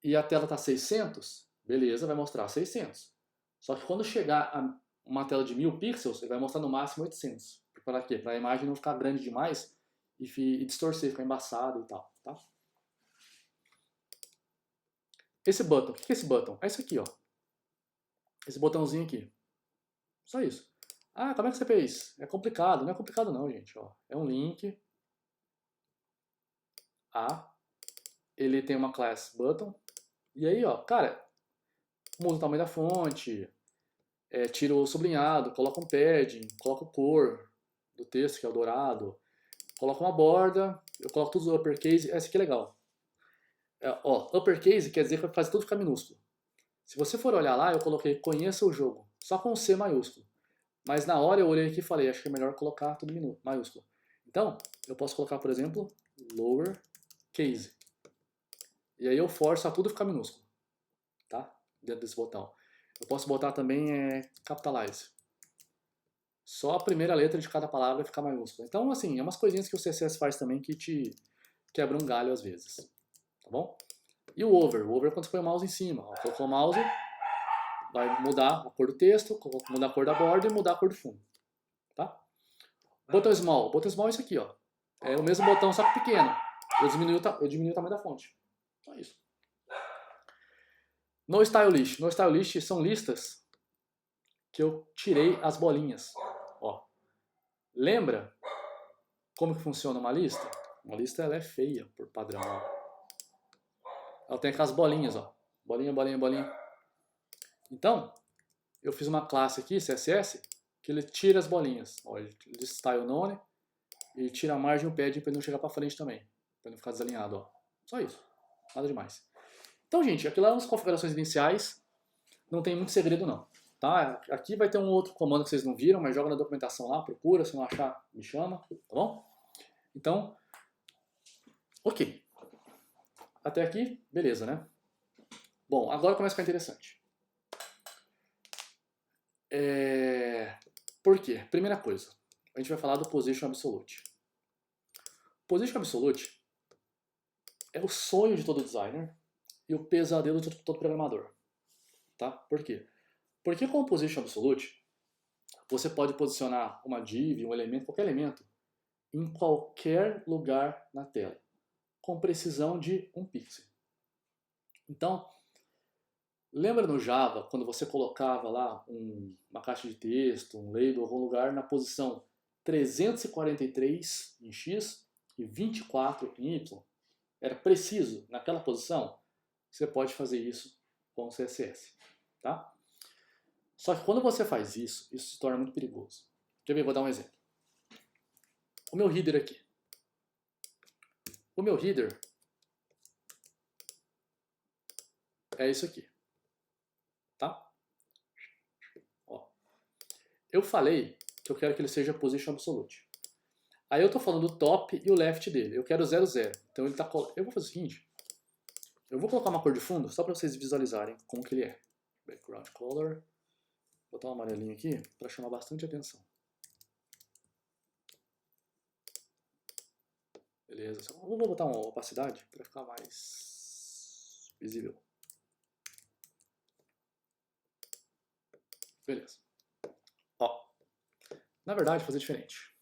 e a tela está 600, beleza, vai mostrar 600. Só que quando chegar a uma tela de 1000 pixels, ele vai mostrar no máximo 800. Para quê? Para a imagem não ficar grande demais e distorcer, ficar embaçado e tal. Tá? Esse button, o que é esse button? É isso aqui, ó. Esse botãozinho aqui. Só isso. Ah, como é que você fez? É complicado. Não é complicado não, gente. Ó. É um link. Ele tem uma class button. E aí, ó, cara, muda o tamanho da fonte, tira o sublinhado, coloca um padding, coloca o cor do texto, que é o dourado, coloca uma borda, eu coloco tudo uppercase. Essa aqui é legal. Uppercase quer dizer que vai fazer tudo ficar minúsculo. Se você for olhar lá, eu coloquei conheça o jogo, só com C maiúsculo. Mas na hora eu olhei aqui e falei, acho que é melhor colocar tudo maiúsculo. Então, eu posso colocar, por exemplo, lowercase. E aí eu forço a tudo ficar minúsculo. Tá? Dentro desse botão. Eu posso botar também capitalize. Só a primeira letra de cada palavra vai ficar maiúscula. Então, assim, é umas coisinhas que o CSS faz também que te quebra um galho às vezes. tá bom? E o over é quando você põe o mouse em cima. Ó, colocou o mouse, vai mudar a cor do texto, mudar a cor da borda e mudar a cor do fundo, tá? Botão small é isso aqui, ó. É o mesmo botão, só que pequeno. Eu diminuo o tamanho da fonte. Só isso. No style list são listas que eu tirei as bolinhas. Ó. Lembra como que funciona uma lista? Uma lista ela é feia por padrão. Ó. Ela tem aquelas bolinhas, ó. Bolinha, bolinha, bolinha. Então, eu fiz uma classe aqui, CSS, que ele tira as bolinhas. Ó, ele style none e tira a margem e o padding para ele não chegar para frente também. Para não ficar desalinhado, ó. Só isso. Nada demais. Então, gente, aqui lá nas configurações iniciais não tem muito segredo não. Tá? Aqui vai ter um outro comando que vocês não viram, mas joga na documentação lá, procura, se não achar, me chama, tá bom? Então, ok. Até aqui, beleza, né? Bom, agora começa a ficar interessante. Por quê? Primeira coisa, a gente vai falar do Position Absolute. Position Absolute é o sonho de todo designer e o pesadelo de todo programador. Tá? Por quê? Porque com o Position Absolute, você pode posicionar uma div, um elemento, qualquer elemento, em qualquer lugar na tela, com precisão de 1 pixel. Então, lembra no Java, quando você colocava lá uma caixa de texto, um label, algum lugar na posição 343 em X e 24 em Y? Era preciso naquela posição? Você pode fazer isso com o CSS. Tá? Só que quando você faz isso, isso se torna muito perigoso. Quer ver? Vou dar um exemplo. O meu header aqui. O meu header é isso aqui. Tá? Ó. Eu falei que eu quero que ele seja Position Absolute. Aí eu tô falando do top e o left dele. Eu quero 0, 0. Então ele tá... Eu vou fazer o seguinte. Eu vou colocar uma cor de fundo só para vocês visualizarem como que ele é. Background color. Vou botar um amarelinho aqui para chamar bastante atenção. Beleza. Eu vou botar uma opacidade para ficar mais visível. Beleza. Ó. Na verdade, vou fazer diferente.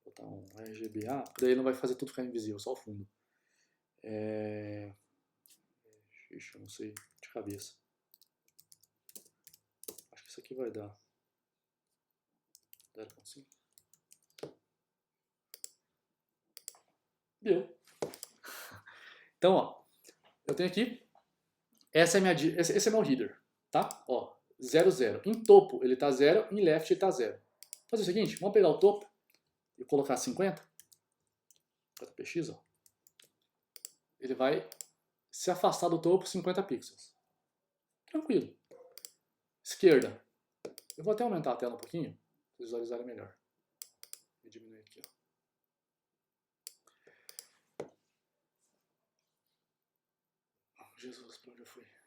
Vou botar um RGBA, daí não vai fazer tudo ficar invisível, só o fundo. Ixi, eu não sei de cabeça. Acho que isso aqui vai dar 0.5. Deu. Então, ó, eu tenho aqui, esse é meu header, tá? Ó, 0, 0. Em topo ele tá 0, em left ele tá 0. Vou fazer o seguinte, vamos pegar o topo e colocar 50. 50px, ó. Ele vai se afastar do topo 50 pixels. Tranquilo. Esquerda. Eu vou até aumentar a tela um pouquinho, para vocês visualizarem melhor. Vou diminuir aqui, ó. Jesus, pra onde eu fui? Aqui.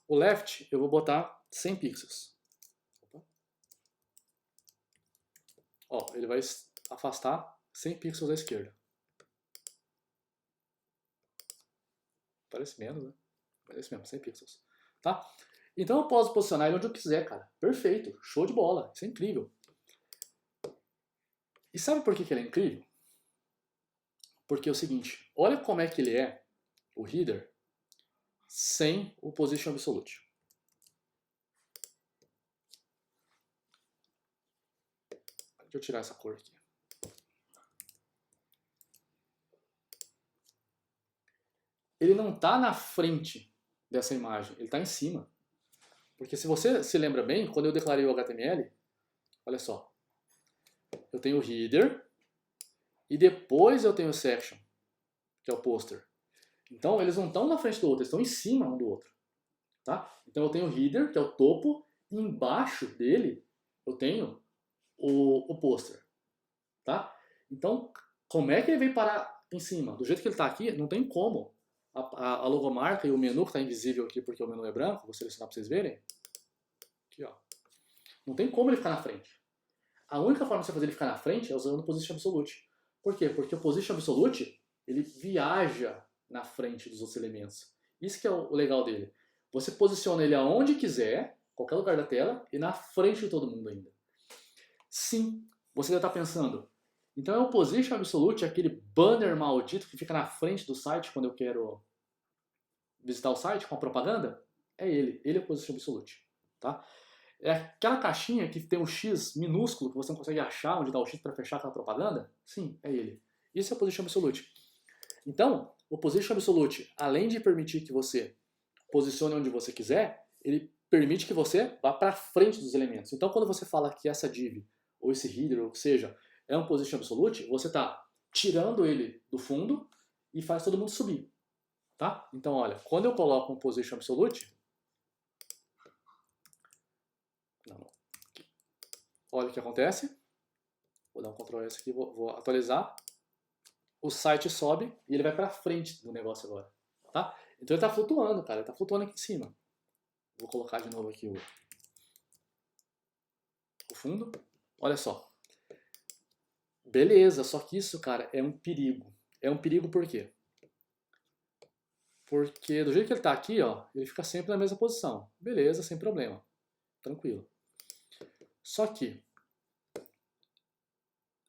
O left eu vou botar 100 pixels. Opa. Ó, ele vai afastar 100 pixels da esquerda. Parece menos, né? Parece mesmo, 100 pixels. Tá? Então eu posso posicionar ele onde eu quiser, cara. Perfeito, show de bola, isso é incrível. E sabe por que ele é incrível? Porque é o seguinte, olha como é que ele é, o header, sem o Position Absolute. Deixa eu tirar essa cor aqui. Ele não está na frente dessa imagem, ele está em cima. Porque se você se lembra bem, quando eu declarei o HTML, olha só, eu tenho o header e depois eu tenho o section, que é o poster. Então eles não estão na frente do outro, eles estão em cima um do outro. Tá? Então eu tenho o header, que é o topo, e embaixo dele eu tenho o poster. Tá? Então, como é que ele veio parar em cima? Do jeito que ele está aqui, não tem como. A logomarca e o menu que está invisível aqui porque o menu é branco, vou selecionar para vocês verem. Aqui, ó. Não tem como ele ficar na frente. A única forma de você fazer ele ficar na frente é usando o Position Absolute. Por quê? Porque o Position Absolute, ele viaja na frente dos outros elementos. Isso que é o legal dele. Você posiciona ele aonde quiser, qualquer lugar da tela, e na frente de todo mundo ainda. Sim, você deve estar pensando, então é o Position Absolute, aquele banner maldito que fica na frente do site quando eu quero visitar o site com a propaganda? É ele é o Position Absolute. Tá? É aquela caixinha que tem um X minúsculo que você não consegue achar onde está o X para fechar aquela propaganda? Sim, é ele. Isso é o Position Absolute. Então, o Position Absolute, além de permitir que você posicione onde você quiser, ele permite que você vá para frente dos elementos. Então, quando você fala que essa div, ou esse header, ou o que seja, é um Position Absolute, você está tirando ele do fundo e faz todo mundo subir. Tá? Então, olha, quando eu coloco um Position Absolute, olha o que acontece. Vou dar um Ctrl S aqui, vou atualizar. O site sobe e ele vai para frente do negócio agora. Tá? Então ele está flutuando, cara. Ele está flutuando aqui em cima. Vou colocar de novo aqui o fundo. Olha só. Beleza, só que isso, cara, é um perigo. É um perigo por quê? Porque do jeito que ele está aqui, ó, ele fica sempre na mesma posição. Beleza, sem problema. Tranquilo. Só que,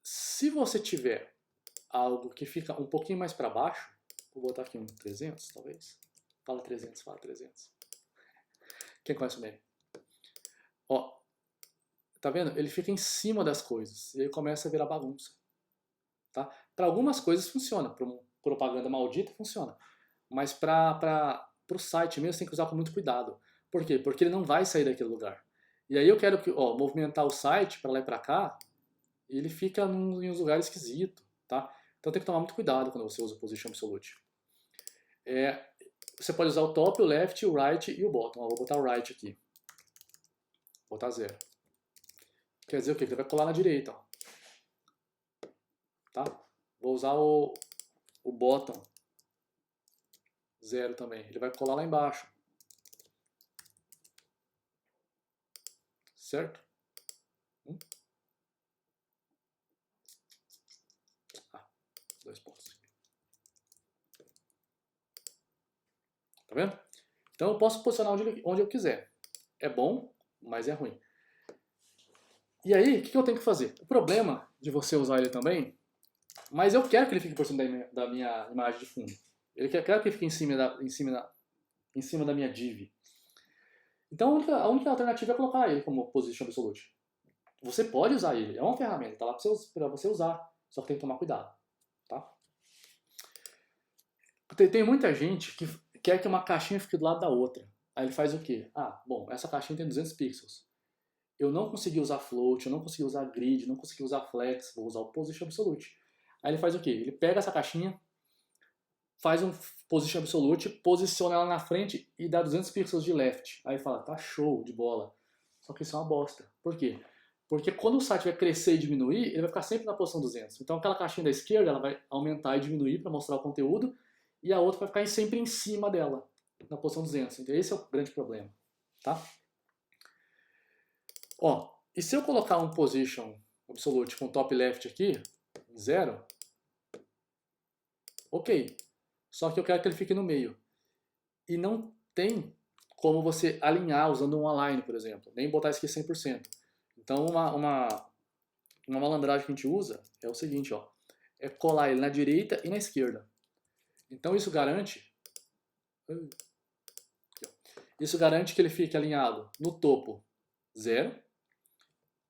se você tiver algo que fica um pouquinho mais para baixo, vou botar aqui um 300, talvez. Fala 300, fala 300. Quem conhece o meme? Ó, tá vendo? Ele fica em cima das coisas e aí começa a virar bagunça. Tá? Para algumas coisas funciona, para propaganda maldita funciona, mas para o site mesmo tem que usar com muito cuidado. Por quê? Porque ele não vai sair daquele lugar. E aí eu quero que, ó, movimentar o site para lá e para cá, e ele fica em um lugar esquisito, tá? Então tem que tomar muito cuidado quando você usa o Position Absolute. Você pode usar o top, o left, o right e o bottom. Ó, vou botar o right aqui. Vou botar 0. Quer dizer o quê? Que ele vai colar na direita. Ó. Tá? Vou usar o bottom 0 também. Ele vai colar lá embaixo. Certo? Ah, 2 pontos. Tá vendo? Então eu posso posicionar onde eu quiser. É bom, mas é ruim. E aí, o que eu tenho que fazer? O problema de você usar ele também, mas eu quero que ele fique por cima da minha imagem de fundo. Eu quero que ele fique em cima da minha div. Então a única alternativa é colocar ele como Position Absolute. Você pode usar ele, é uma ferramenta, tá lá para você usar, só que tem que tomar cuidado. Tá? Tem muita gente que quer que uma caixinha fique do lado da outra. Aí ele faz o quê? Ah, bom, essa caixinha tem 200 pixels. Eu não consegui usar float, eu não consegui usar grid, não consegui usar flex, vou usar o Position Absolute. Aí ele faz o quê? Ele pega essa caixinha, faz um Position Absolute, posiciona ela na frente e dá 200 pixels de left. Aí fala, tá show de bola. Só que isso é uma bosta. Por quê? Porque quando o site vai crescer e diminuir, ele vai ficar sempre na posição 200. Então aquela caixinha da esquerda ela vai aumentar e diminuir para mostrar o conteúdo e a outra vai ficar sempre em cima dela, na posição 200. Então esse é o grande problema. Tá? Ó, e se eu colocar um Position Absolute com top left aqui, 0, ok. Só que eu quero que ele fique no meio. E não tem como você alinhar usando um align, por exemplo. Nem botar isso aqui 100%. Então uma malandragem que a gente usa é o seguinte, ó. É colar ele na direita e na esquerda. Então isso garante que ele fique alinhado no topo 0,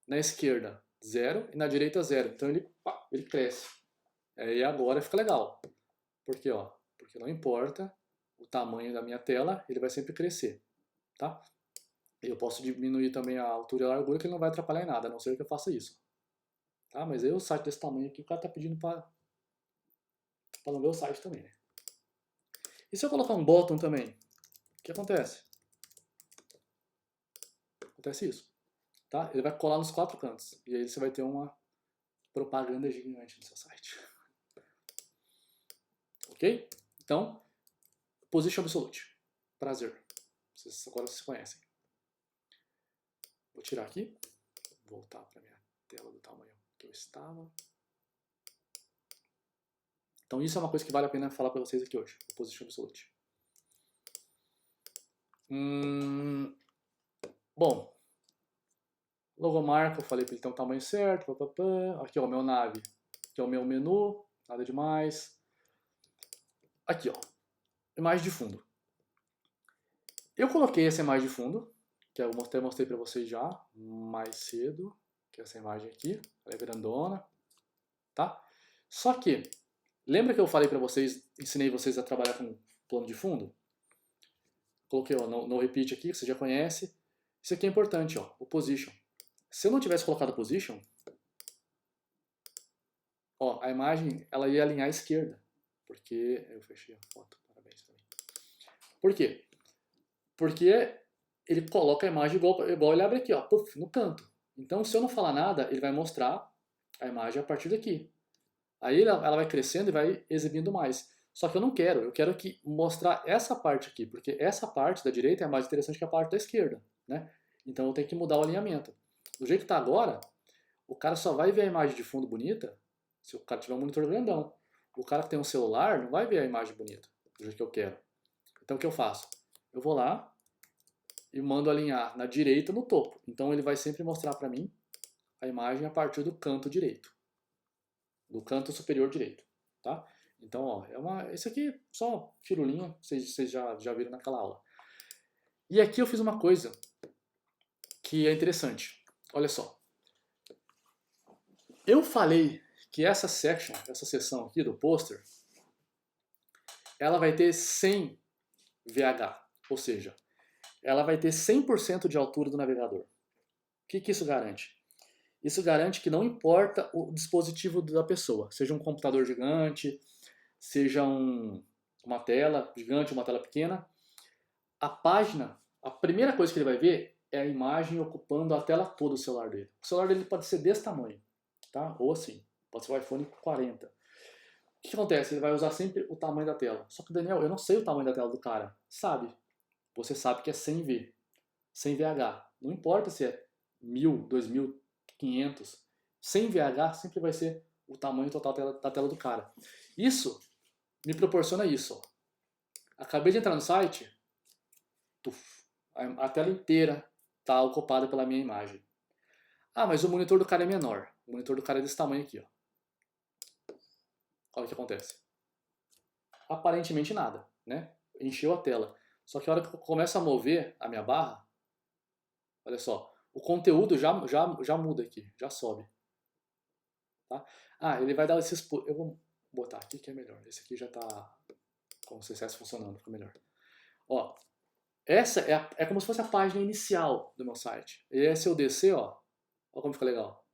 na esquerda 0 e na direita 0. Então ele cresce. E agora fica legal. Por quê? Porque não importa o tamanho da minha tela, ele vai sempre crescer. Tá? Eu posso diminuir também a altura e a largura, que ele não vai atrapalhar em nada, a não ser que eu faça isso. Tá? Mas aí o site desse tamanho aqui, o cara tá pedindo para não ver o site também. Né? E se eu colocar um bottom também, o que acontece? Acontece isso. Tá? Ele vai colar nos 4 cantos. E aí você vai ter uma propaganda gigante no seu site. Ok? Então, Position Absolute. Prazer. Agora vocês conhecem. Vou tirar aqui. voltar para minha tela do tamanho que eu estava. Então isso é uma coisa que vale a pena falar para vocês aqui hoje, o Position Absolute. Bom, logomarca, eu falei para ele ter um tamanho certo, aqui ó, o meu nav, aqui é o meu menu, nada demais. Aqui ó, imagem de fundo. Eu coloquei essa imagem de fundo, que eu até mostrei para vocês já mais cedo, que é essa imagem aqui, ela é grandona, tá? Só que, lembra que eu falei para vocês, ensinei vocês a trabalhar com plano de fundo? Coloquei ó, no repeat aqui, que você já conhece. Isso aqui é importante, ó, o position. Se eu não tivesse colocado position, ó, a imagem ela ia alinhar à esquerda, porque eu fechei a foto, parabéns para mim. Por quê? Porque ele coloca a imagem igual ele abre aqui, ó, puff, no canto. Então, se eu não falar nada, ele vai mostrar a imagem a partir daqui. Aí ela vai crescendo e vai exibindo mais. Só que eu não quero, eu quero que mostrar essa parte aqui, porque essa parte da direita é mais interessante que a parte da esquerda, né? Então eu tenho que mudar o alinhamento. Do jeito que está agora, o cara só vai ver a imagem de fundo bonita se o cara tiver um monitor grandão. O cara que tem um celular não vai ver a imagem bonita do jeito que eu quero. Então o que eu faço? Eu vou lá e mando alinhar na direita no topo. Então ele vai sempre mostrar para mim a imagem a partir do canto direito, do canto superior direito, tá? Então, ó, esse aqui é só firulinha, vocês já viram naquela aula. E aqui eu fiz uma coisa que é interessante. Olha só. Eu falei que essa seção aqui do pôster, ela vai ter 100 VH, ou seja, ela vai ter 100% de altura do navegador. O que isso garante? Isso garante que não importa o dispositivo da pessoa, seja um computador gigante, seja uma tela gigante, uma tela pequena, a página, a primeira coisa que ele vai ver é a imagem ocupando a tela toda do celular dele. O celular dele pode ser desse tamanho, tá? Ou assim, pode ser o iPhone 40. O que acontece? Ele vai usar sempre o tamanho da tela. Só que, Daniel, eu não sei o tamanho da tela do cara. Sabe. Você sabe que é 100V, 100 VH. Não importa se é 1000, 2000, 500. 100 VH sempre vai ser o tamanho total da tela do cara. Isso me proporciona isso. Ó. Acabei de entrar no site, a tela inteira está ocupada pela minha imagem. Ah, mas o monitor do cara é menor. O monitor do cara é desse tamanho aqui. Ó. Olha o que acontece. Aparentemente nada, né? Encheu a tela. Só que a hora que eu começo a mover a minha barra, olha só, o conteúdo já muda aqui, já sobe. Tá? Ah, ele vai dar esses... Eu vou botar aqui que é melhor. Esse aqui já está com o CSS funcionando, fica melhor. Ó, essa é como se fosse a página inicial do meu site. E aí, se eu descer, ó como fica legal.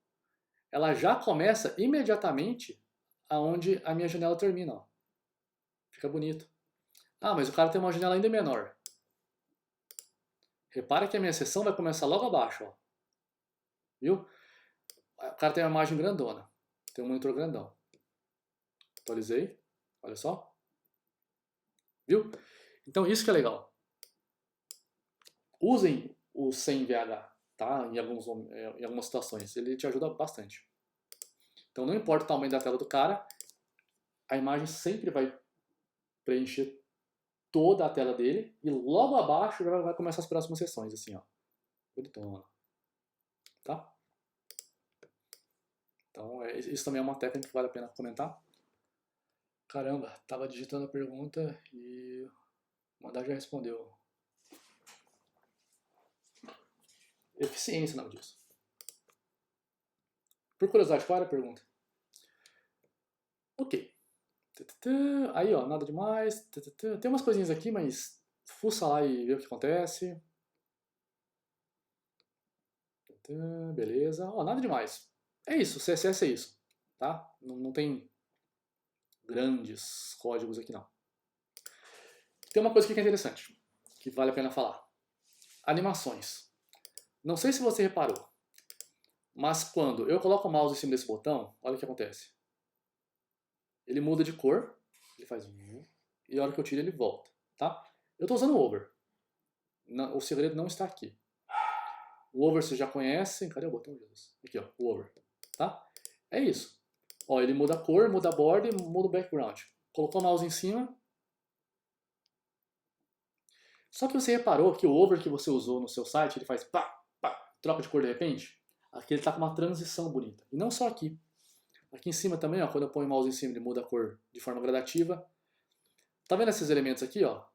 Ela já começa imediatamente aonde a minha janela termina. Ó. Fica bonito. Ah, mas o cara tem uma janela ainda menor. Repara que a minha seção vai começar logo abaixo. Ó. Viu? O cara tem uma imagem grandona. Tem um monitor grandão. Atualizei. Olha só. Viu? Então isso que é legal. Usem o 100 VH. Tá? Em algumas situações. Ele te ajuda bastante. Então não importa o tamanho da tela do cara, a imagem sempre vai preencher toda a tela dele e logo abaixo já vai começar as próximas seções, assim, ó. Bonitona. Tá? Então isso também é uma técnica que vale a pena comentar. Caramba, tava digitando a pergunta e o Mandar já respondeu. Eficiência, não disso. Por curiosidade, qual era a pergunta? Ok. Aí, ó, nada demais. Tem umas coisinhas aqui, mas fuça lá e vê o que acontece. Beleza. Ó, nada demais. É isso, CSS é isso. Tá? Não tem grandes códigos aqui, não. Tem uma coisa aqui que é interessante, que vale a pena falar. Animações. Não sei se você reparou, mas quando eu coloco o mouse em cima desse botão, olha o que acontece. Ele muda de cor, ele faz e a hora que eu tiro ele volta, tá? Eu estou usando o over. O segredo não está aqui. O over vocês já conhecem. Cadê o botão, Jesus? Aqui, ó, o over. Tá? É isso. Ó, ele muda a cor, muda a borda e muda o background. Colocou o mouse em cima. Só que você reparou que o over que você usou no seu site, ele faz pá, pá, troca de cor de repente? Aqui ele está com uma transição bonita. E não só aqui. Aqui em cima também, ó, quando eu ponho o mouse em cima, ele muda a cor de forma gradativa. Tá vendo esses elementos aqui, ó?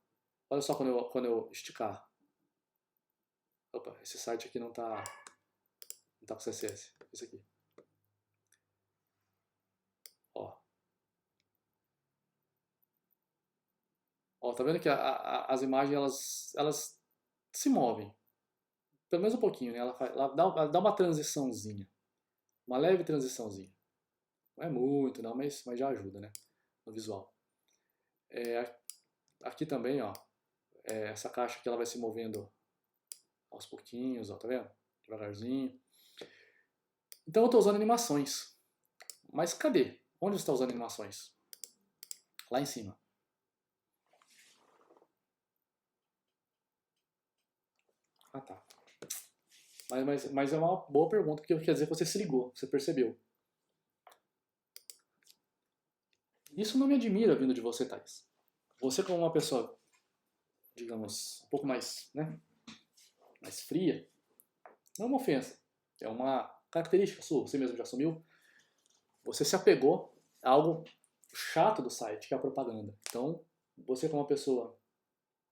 Olha só quando eu esticar. Opa, esse site aqui não tá com CSS. Esse aqui. Ó. Ó, tá vendo que as imagens, elas se movem. Pelo menos um pouquinho, né? Ela dá uma transiçãozinha. Uma leve transiçãozinha. Não é muito, não, mas já ajuda, né? No visual. Aqui também, ó. Essa caixa aqui ela vai se movendo aos pouquinhos, ó, tá vendo? Devagarzinho. Então eu estou usando animações. Mas cadê? Onde você está usando animações? Lá em cima. Ah, tá. Mas é uma boa pergunta, porque quer dizer que você se ligou, você percebeu. Isso não me admira vindo de você, Thais. Você como uma pessoa, digamos, um pouco mais, né, mais fria, não é uma ofensa. É uma característica sua, você mesmo já assumiu. Você se apegou a algo chato do site, que é a propaganda. Então, você como uma pessoa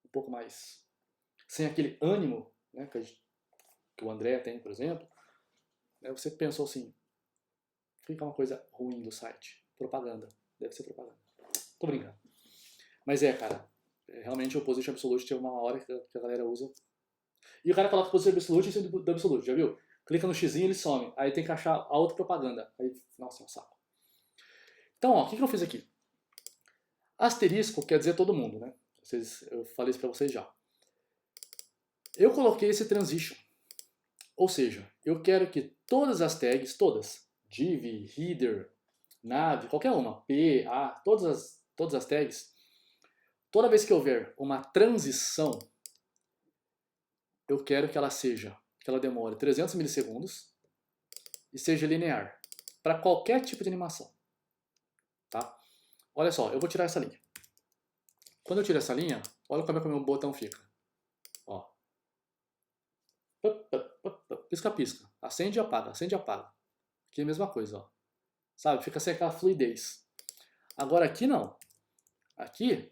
um pouco mais sem aquele ânimo, né, que o André tem, por exemplo, né, você pensou assim, fica uma coisa ruim do site. Propaganda. Deve ser propaganda. Tô brincando. Mas cara, realmente o Position Absolute tem uma hora que a galera usa. E o cara coloca Position Absolute em cima do Absolute, já viu? Clica no xizinho e ele some. Aí tem que achar a outra propaganda. Aí, nossa, é um saco. Então, ó, o que eu fiz aqui? Asterisco quer dizer todo mundo, né? Eu falei isso pra vocês já. Eu coloquei esse transition. Ou seja, eu quero que todas as tags, todas, div, header, nav, qualquer uma, p, a, todas as tags, toda vez que houver uma transição, eu quero que ela demore 300 milissegundos e seja linear, para qualquer tipo de animação. Tá? Olha só, eu vou tirar essa linha. Quando eu tiro essa linha, olha como é que o meu botão fica. Ó. Pisca-pisca. Acende e apaga, acende e apaga. Aqui é a mesma coisa, ó. Sabe? Fica sem aquela fluidez. Agora aqui não. Aqui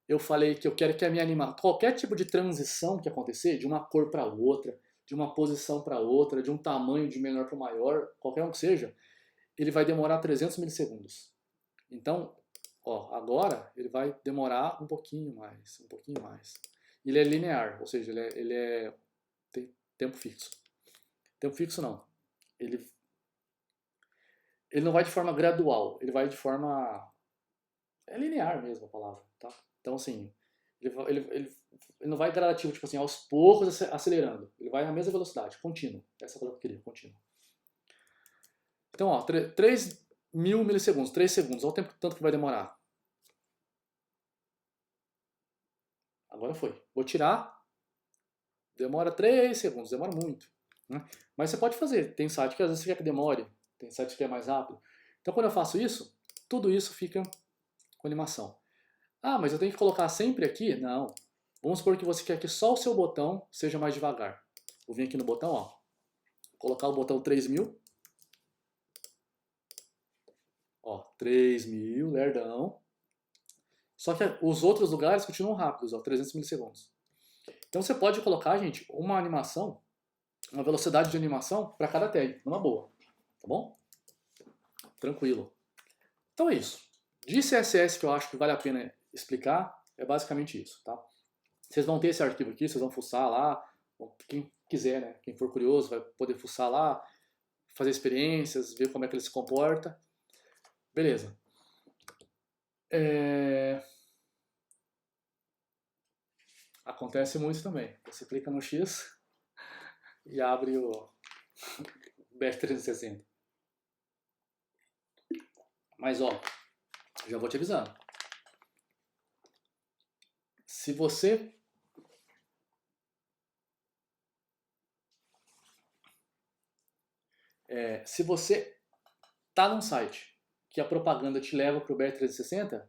eu falei que eu quero que a minha animação, qualquer tipo de transição que acontecer, de uma cor para outra, de uma posição para outra, de um tamanho de menor para maior, qualquer um que seja, ele vai demorar 300 milissegundos. Então, ó, agora ele vai demorar um pouquinho mais, um pouquinho mais. Ele é linear, ou seja, ele tem tempo fixo. Tempo fixo não. Ele não vai de forma gradual, ele vai de forma linear mesmo a palavra, tá? Então assim, ele não vai gradativo, tipo assim, aos poucos acelerando. Ele vai na mesma velocidade, contínuo. Essa é a palavra que eu queria, contínuo. Então, ó, 3.000 milissegundos, 3 segundos, olha o tempo tanto que vai demorar. Agora foi. Vou tirar. Demora 3 segundos, demora muito. Né? Mas você pode fazer. Tem site que às vezes você quer que demore, tem site que é mais rápido. Então quando eu faço isso, tudo isso fica com animação. Ah, mas eu tenho que colocar sempre aqui? Não. Vamos supor que você quer que só o seu botão seja mais devagar. Vou vir aqui no botão, ó. Colocar o botão 3.000. Ó, 3.000, lerdão. Só que os outros lugares continuam rápidos, ó, 300 milissegundos. Então você pode colocar, gente, uma animação, uma velocidade de animação para cada tag, numa boa. Tá bom? Tranquilo. Então é isso. De CSS que eu acho que vale a pena explicar, é basicamente isso, tá? Vocês vão ter esse arquivo aqui, vocês vão fuçar lá, quem quiser, né? Quem for curioso vai poder fuçar lá, fazer experiências, ver como é que ele se comporta. Beleza. Acontece muito também. Você clica no X e abre o BR360. Mas ó, já vou te avisando. Se você Se você tá num site que a propaganda te leva pro BR360,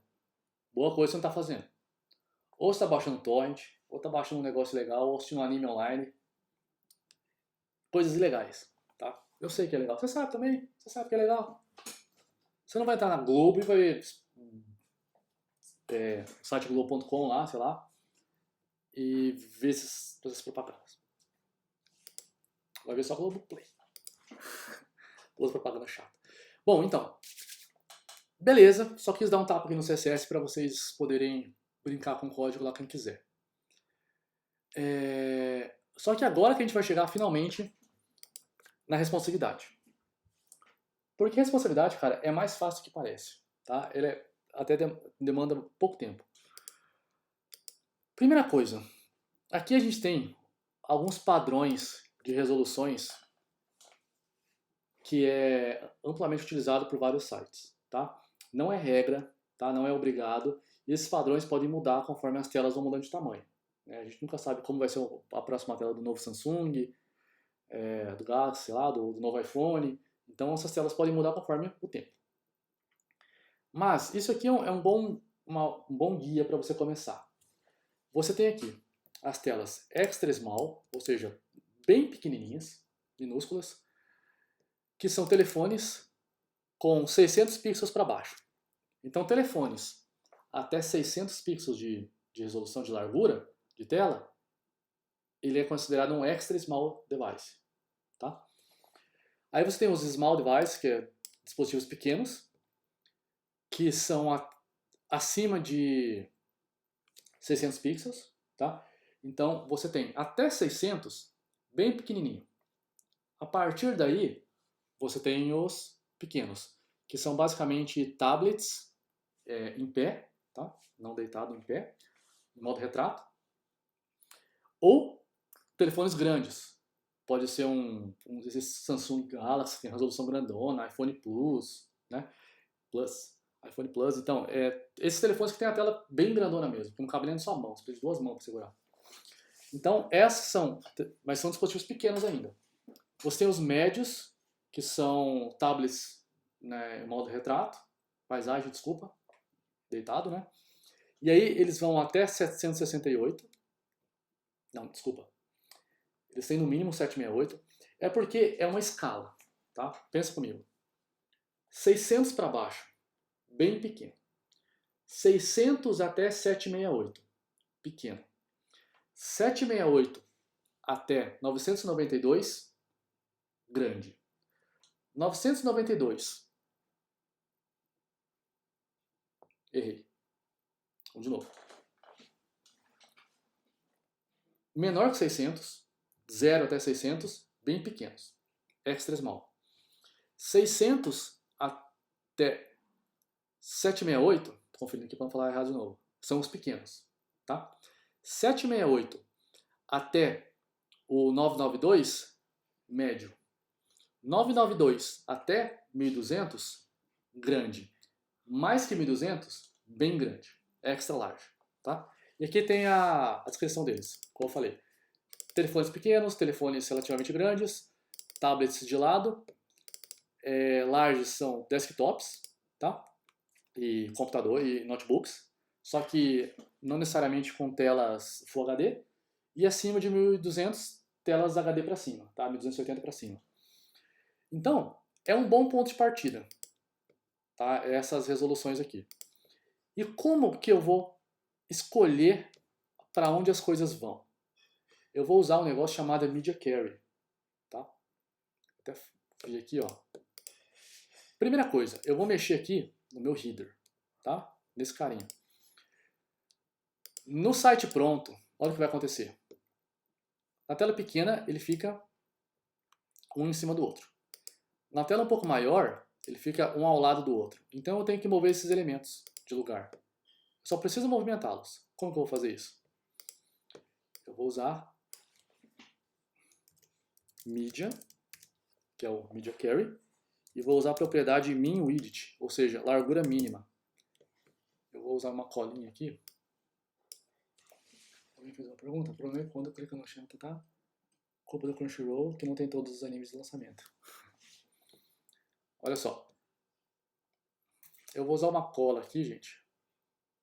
boa coisa você não tá fazendo. Ou você tá baixando torrent, ou tá baixando um negócio legal, ou assistindo um anime online. Coisas ilegais, tá? Eu sei que é legal. Você sabe também, você sabe que é legal. Você não vai entrar na Globo e vai ver site globo.com lá, sei lá, e ver essas propagandas. Vai ver só Globo Play. Outra propaganda chata. Bom, então, beleza, só quis dar um tapa aqui no CSS para vocês poderem brincar com o código lá quem quiser. Só que agora que a gente vai chegar finalmente na responsividade. Porque a responsabilidade, cara, é mais fácil do que parece, tá? Ele até demanda pouco tempo. Primeira coisa, aqui a gente tem alguns padrões de resoluções que é amplamente utilizado por vários sites, tá? Não é regra, tá? Não é obrigado. E esses padrões podem mudar conforme as telas vão mudando de tamanho. A gente nunca sabe como vai ser a próxima tela do novo Samsung, do Galaxy, sei lá, do novo iPhone. Então essas telas podem mudar conforme o tempo. Mas isso aqui é um bom guia para você começar. Você tem aqui as telas extra small, ou seja, bem pequenininhas, minúsculas, que são telefones com 600 pixels para baixo. Então, telefones até 600 pixels de resolução de largura de tela, ele é considerado um extra small device. Tá? Aí você tem os small devices, que é dispositivos pequenos, que são acima de 600 pixels. Tá? Então, você tem até 600, bem pequenininho. A partir daí, você tem os pequenos, que são basicamente tablets em pé, tá? Não deitado, em pé, em modo retrato, ou telefones grandes. Pode ser esse Samsung Galaxy, que tem resolução grandona, iPhone Plus, né? iPhone Plus. Então, esses telefones que tem a tela bem grandona mesmo, que não cabe nem na sua mão, você precisa de 2 mãos para segurar. Então, mas são dispositivos pequenos ainda. Você tem os médios, que são tablets, né, em modo retrato, paisagem, desculpa, deitado, né? E aí eles vão até 768. Não, desculpa. Eles têm no mínimo 768. É porque é uma escala, tá? Pensa comigo. 600 para baixo, bem pequeno. 600 até 768, pequeno. 768 até 992, grande. 992. Errei. Vamos de novo. Menor que 600, 0 até 600, bem pequenos. Extra small. 600 até 768, conferindo aqui para não falar errado de novo, são os pequenos. Tá? 768 até o 992, médio. 992 até 1200, grande. Mais que 1200, bem grande. Extra large. Tá? E aqui tem a descrição deles, como eu falei. Telefones pequenos, telefones relativamente grandes, tablets de lado, large são desktops, tá? E computador e notebooks, só que não necessariamente com telas Full HD, e acima de 1200 telas HD para cima, tá? 1280 para cima. Então, é um bom ponto de partida, tá? Essas resoluções aqui. E como que eu vou escolher para onde as coisas vão? Eu vou usar um negócio chamado Media Carry, tá? Até fiz aqui, ó. Primeira coisa, eu vou mexer aqui no meu header, tá? Nesse carinha. No site pronto, olha o que vai acontecer. Na tela pequena, ele fica um em cima do outro. Na tela um pouco maior, ele fica um ao lado do outro. Então eu tenho que mover esses elementos de lugar. Eu só preciso movimentá-los. Como que eu vou fazer isso? Eu vou usar Media, que é o Media Carry, e vou usar a propriedade min width, ou seja, largura mínima. Eu vou usar uma colinha aqui. Alguém fez uma pergunta? O problema é quando eu clico no Shanta, tá? Culpa do Crunchyroll, que não tem todos os animes de lançamento. Olha só. Eu vou usar uma cola aqui, gente,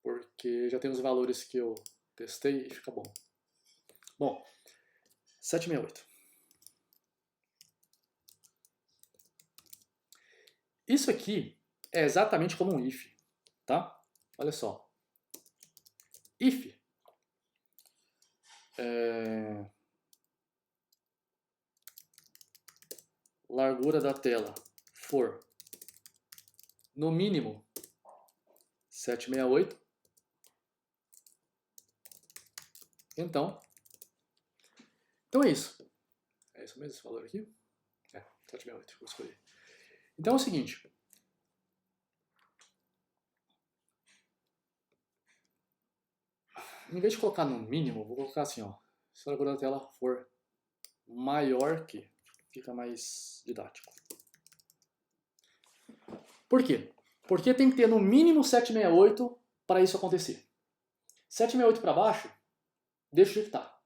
porque já tem os valores que eu testei e fica bom. Bom, 768. Isso aqui é exatamente como um if, tá? Olha só. If largura da tela for no mínimo 768, então é isso. É isso mesmo esse valor aqui? É, 768, vou escolher. Então é o seguinte. Em vez de colocar no mínimo, vou colocar assim, ó. Se a largura da tela for maior que, fica mais didático. Por quê? Porque tem que ter no mínimo 768 para isso acontecer. 768 para baixo, deixa o jeito que tá.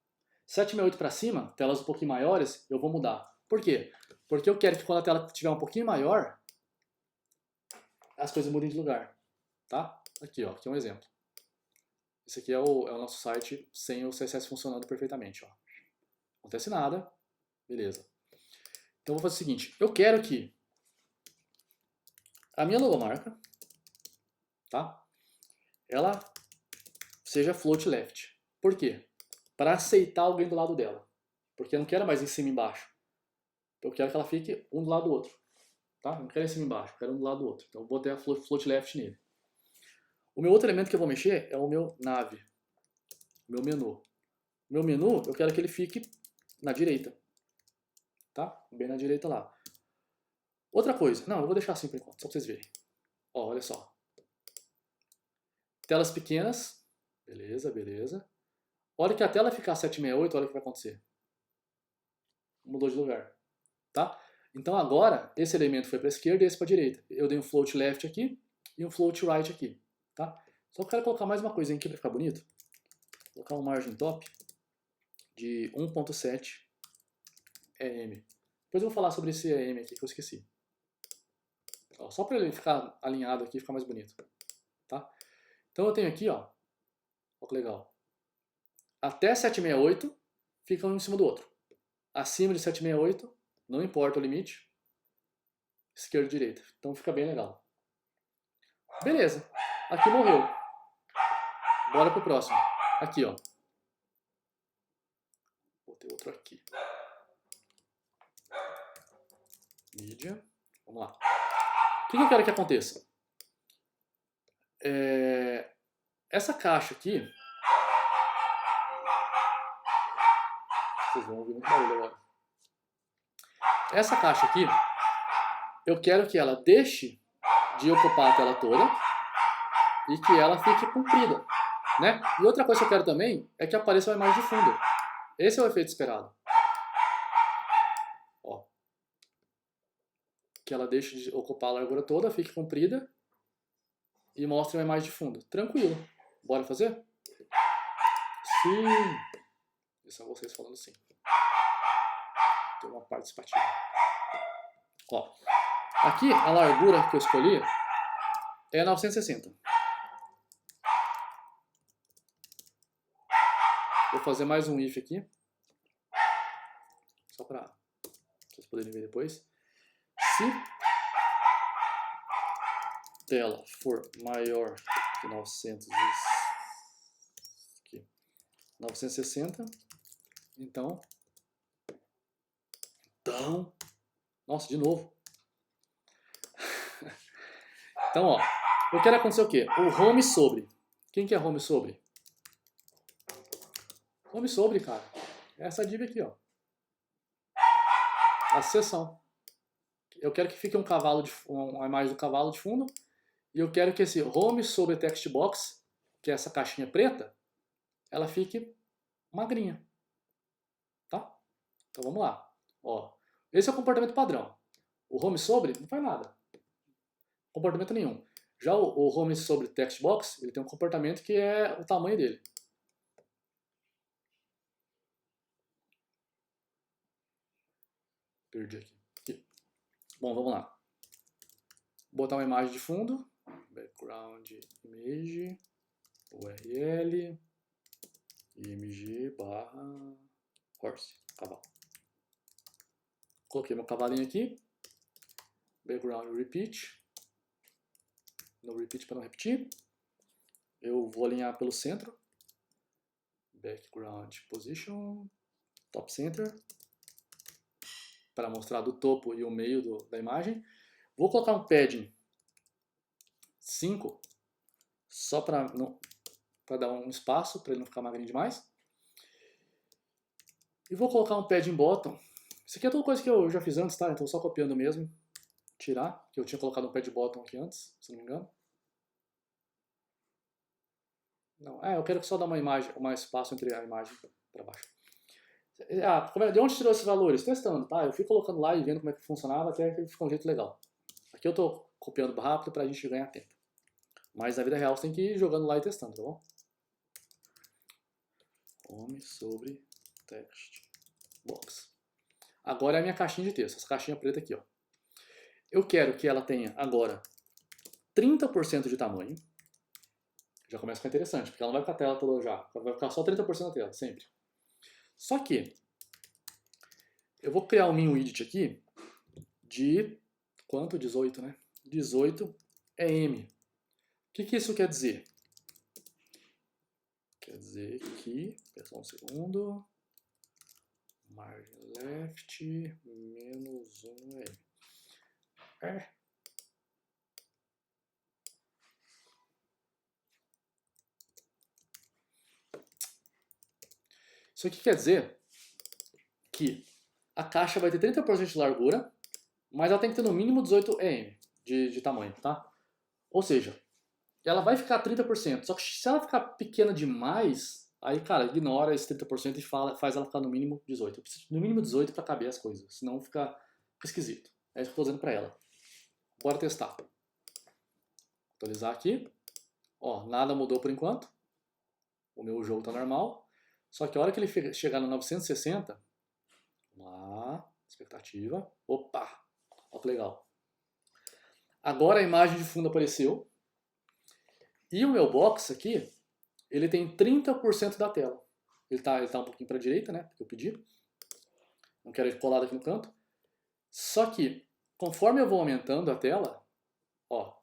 768 para cima, telas um pouquinho maiores, eu vou mudar. Por quê? Porque eu quero que quando a tela estiver um pouquinho maior, as coisas mudem de lugar. Tá? Aqui, ó, aqui é um exemplo. Esse aqui é o nosso site sem o CSS funcionando perfeitamente. Ó. Não acontece nada. Beleza. Então eu vou fazer o seguinte. Eu quero que a minha logomarca, tá? Ela seja float left. Por quê? Para aceitar alguém do lado dela. Porque eu não quero mais em cima e embaixo. Eu quero que ela fique um do lado do outro. Tá? Eu não quero em cima e embaixo, eu quero um do lado do outro. Então eu botei a float left nele. O meu outro elemento que eu vou mexer é o meu nav. O meu menu. O meu menu, eu quero que ele fique na direita. Tá? Bem na direita lá. Outra coisa. Não, eu vou deixar assim por enquanto, só pra vocês verem. Ó, olha só. Telas pequenas. Beleza, beleza. A hora que a tela ficar 768, olha o que vai acontecer. Mudou de lugar. Tá? Então agora, esse elemento foi para a esquerda e esse para a direita. Eu dei um float left aqui e um float right aqui. Tá? Só que eu quero colocar mais uma coisa aqui para ficar bonito. Vou colocar um margin top de 1.7 EM. Depois eu vou falar sobre esse EM aqui que eu esqueci. Ó, só para ele ficar alinhado aqui e ficar mais bonito. Tá? Então eu tenho aqui, ó. Olha que legal. Até 768 fica um em cima do outro. Acima de 768, não importa o limite, esquerda e direita. Então fica bem legal. Beleza. Aqui morreu. Bora pro próximo. Aqui, ó. Vou ter outro aqui. Mídia. Vamos lá. O que eu quero que aconteça? Essa caixa aqui... Vocês vão ouvir muito barulho agora. Essa caixa aqui, eu quero que ela deixe de ocupar a tela toda e que ela fique comprida. Né? E outra coisa que eu quero também é que apareça uma imagem de fundo. Esse é o efeito esperado. Ó. Que ela deixe de ocupar a largura toda, fique comprida e mostre uma imagem de fundo. Tranquilo. Bora fazer? Sim. Isso são vocês falando sim. Tem uma participativa. Ó. Aqui a largura que eu escolhi é 960. Vou fazer mais um if aqui. Só para vocês poderem ver depois. Se tela for maior que 960, então, nossa, de novo. Então, ó, eu quero acontecer o quê? O home sobre. Quem que é home sobre? Home sobre, cara. É essa div aqui, ó. A seção. Eu quero que fique um cavalo uma imagem do cavalo de fundo. E eu quero que esse home sobre text box, que é essa caixinha preta, ela fique magrinha. Tá? Então vamos lá. Ó, esse é o comportamento padrão. O home sobre não faz nada. Comportamento nenhum. Já o home sobre text box, ele tem um comportamento que é o tamanho dele. Perdi aqui. Bom, vamos lá. botar uma imagem de fundo, background image, URL, img barra horse, cavalo. Coloquei meu cavalinho aqui, background repeat, no repeat para não repetir. Eu vou alinhar pelo centro, background position, top center, para mostrar do topo e o meio da imagem. Vou colocar um padding 5, só para dar um espaço, para ele não ficar magrinho demais. E vou colocar um padding bottom. Isso aqui é toda coisa que eu já fiz antes, tá? Então só copiando mesmo. Tirar, que eu tinha colocado um padding bottom aqui antes, se não me engano. Não, eu quero só dar uma imagem, mais espaço entre a imagem para baixo. De onde tirou esses valores? Testando, tá? Eu fui colocando lá e vendo como é que funcionava até que ficou um jeito legal. Aqui eu tô copiando rápido pra gente ganhar tempo. Mas na vida real você tem que ir jogando lá e testando, tá bom? Home sobre text box. Agora é a minha caixinha de texto, essa caixinha preta aqui, ó. Eu quero que ela tenha agora 30% de tamanho. Já começa a ficar interessante, porque ela não vai ficar a tela toda já. Vai ficar só 30% da tela, sempre. Só que eu vou criar um min widget aqui de quanto? 18, né? 18 é M. O que isso quer dizer? Quer dizer que, só um segundo, margin left menos 1 é M. Isso aqui quer dizer que a caixa vai ter 30% de largura, mas ela tem que ter no mínimo 18 EM de tamanho, tá? Ou seja, ela vai ficar 30%, só que se ela ficar pequena demais, aí, cara, ignora esse 30% e faz ela ficar no mínimo 18. Eu preciso no mínimo 18 para caber as coisas, senão fica esquisito. É isso que eu tô dizendo para ela. Bora testar. Atualizar aqui. Ó, nada mudou por enquanto. O meu jogo tá normal. Só que a hora que ele chegar no 960, vamos lá, expectativa. Opa, olha que legal. Agora a imagem de fundo apareceu. E o meu box aqui, ele tem 30% da tela. Ele tá um pouquinho para a direita, né? Porque eu pedi. Não quero ele colado aqui no canto. Só que, conforme eu vou aumentando a tela, ó,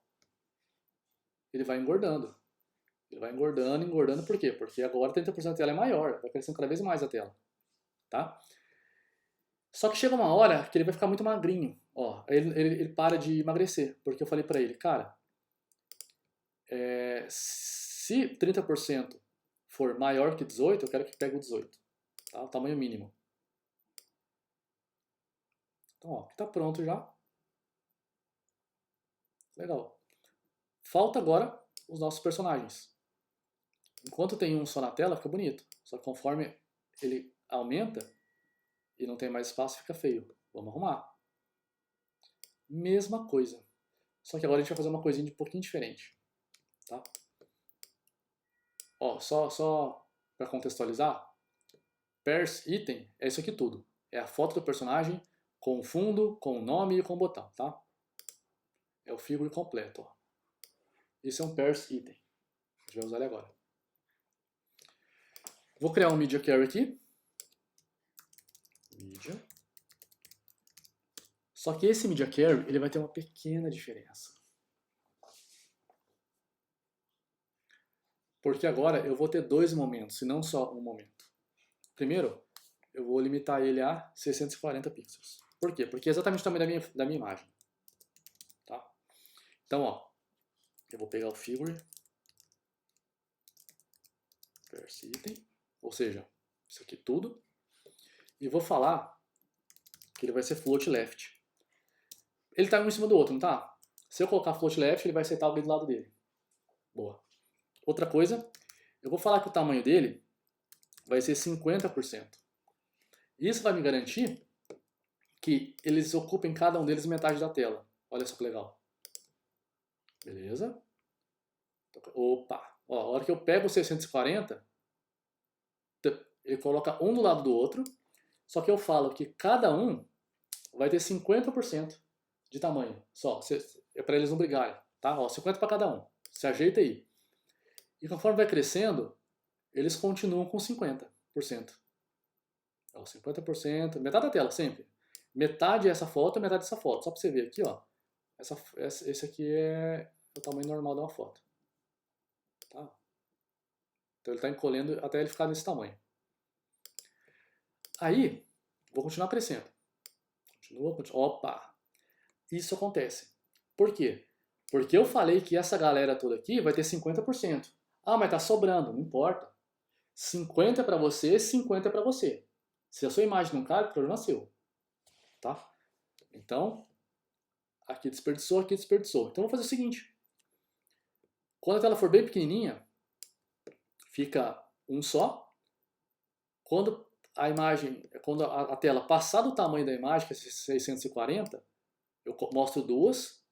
ele vai engordando. Ele vai engordando, engordando. Por quê? Porque agora 30% da tela é maior. Vai crescendo cada vez mais a tela. Tá? Só que chega uma hora que ele vai ficar muito magrinho. Ó, ele para de emagrecer. Porque eu falei para ele, cara, se 30% for maior que 18, eu quero que pegue o 18. Tá? O tamanho mínimo. Então, ó, tá pronto já. Legal. Falta agora os nossos personagens. Enquanto tem um só na tela, fica bonito. Só que conforme ele aumenta e não tem mais espaço, fica feio. Vamos arrumar. Mesma coisa. Só que agora a gente vai fazer uma coisinha de um pouquinho diferente. Tá? Ó, só para contextualizar, pairs item é isso aqui tudo. É a foto do personagem com o fundo, com o nome e com o botão, tá? É o figure completo, ó. Isso é um pairs item. A gente vai usar ele agora. Vou criar um media carry aqui. Media. Só que esse media carry, ele vai ter uma pequena diferença. Porque agora eu vou ter dois momentos, e não só um momento. Primeiro, eu vou limitar ele a 640 pixels. Por quê? Porque é exatamente o tamanho da minha imagem. Tá? Então, ó, eu vou pegar o figure, pairs item, ou seja, isso aqui tudo, e vou falar que ele vai ser float left. Ele tá um em cima do outro, não tá? Se eu colocar float left, ele vai aceitar alguém do lado dele. Boa. Outra coisa, eu vou falar que o tamanho dele vai ser 50%. Isso vai me garantir que eles ocupem cada um deles metade da tela. Olha só que legal. Beleza? Opa! Ó, a hora que eu pego o 640, ele coloca um do lado do outro, só que eu falo que cada um vai ter 50% de tamanho. Só, é para eles não brigarem, tá? Ó, 50 para cada um. Se ajeita aí. E conforme vai crescendo, eles continuam com 50%. Ó, 50%, metade da tela sempre. Metade é essa foto, metade dessa foto. Só para você ver aqui, ó. Esse aqui é o tamanho normal de uma foto. Tá? Então ele está encolhendo até ele ficar nesse tamanho. Aí, vou continuar crescendo. Continua. Opa! Isso acontece. Por quê? Porque eu falei que essa galera toda aqui vai ter 50%. Ah, mas tá sobrando. Não importa. 50 para você, 50 para você. Se a sua imagem não cabe, o problema é seu. Tá? Então, aqui desperdiçou, aqui desperdiçou. Então, eu vou fazer o seguinte. Quando a tela for bem pequenininha, fica um só. Quando a tela passar do tamanho da imagem, que é 640, eu mostro duas.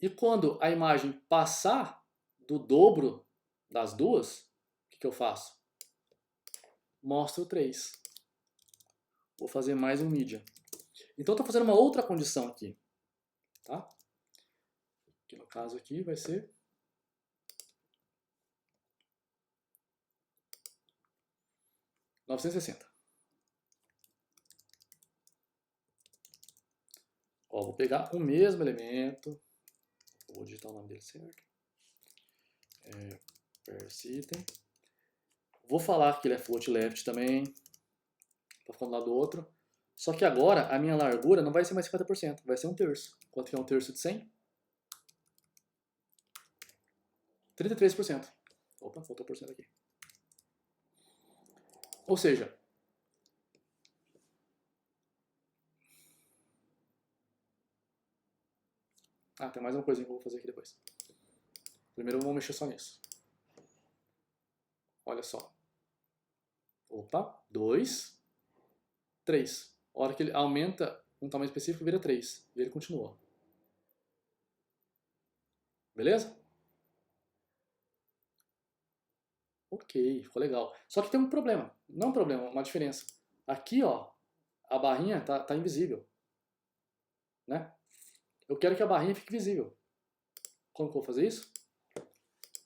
E quando a imagem passar do dobro das duas, o que eu faço? Mostro 3. Vou fazer mais um mídia. Então estou fazendo uma outra condição aqui. Tá? Que no caso aqui vai ser 960. Ó, vou pegar o mesmo elemento. Vou digitar o nome dele certo. Persitem. Vou falar que ele é float left também. Tá ficando do lado do outro. Só que agora a minha largura não vai ser mais 50%, vai ser 1/3. Quanto que é 1/3 de 100? 33%. Opa, faltou por cento aqui. Ou seja, tem mais uma coisinha que eu vou fazer aqui depois. Primeiro vamos mexer só nisso. Olha só. Opa, 2, 3. A hora que ele aumenta um tamanho específico, vira 3. E ele continua. Beleza? Ok, ficou legal. Só que tem um problema. Não um problema, uma diferença. Aqui, ó, a barrinha tá invisível. Né? Eu quero que a barrinha fique visível. Como que eu vou fazer isso? Vou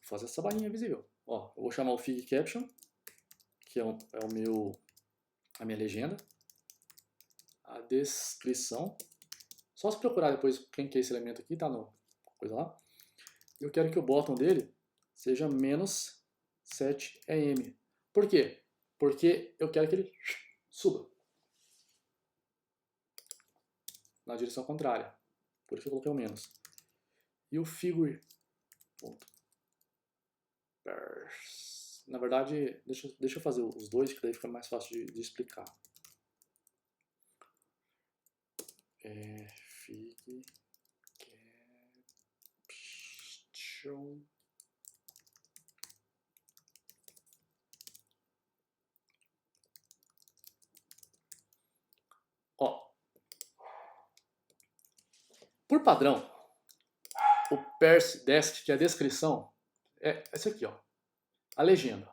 fazer essa barrinha visível. Ó, eu vou chamar o Fig Caption, que é a minha legenda. A descrição. Só se procurar depois quem que é esse elemento aqui, tá no coisa lá. Eu quero que o bottom dele seja menos 7 EM. Por quê? Porque eu quero que ele suba na direção contrária. Por isso eu coloquei o menos. E o figure. Na verdade, deixa eu fazer os dois, que daí fica mais fácil de explicar. Fig caption. Ó, por padrão, o Percy Desk, que é a descrição, é esse aqui, ó, a legenda.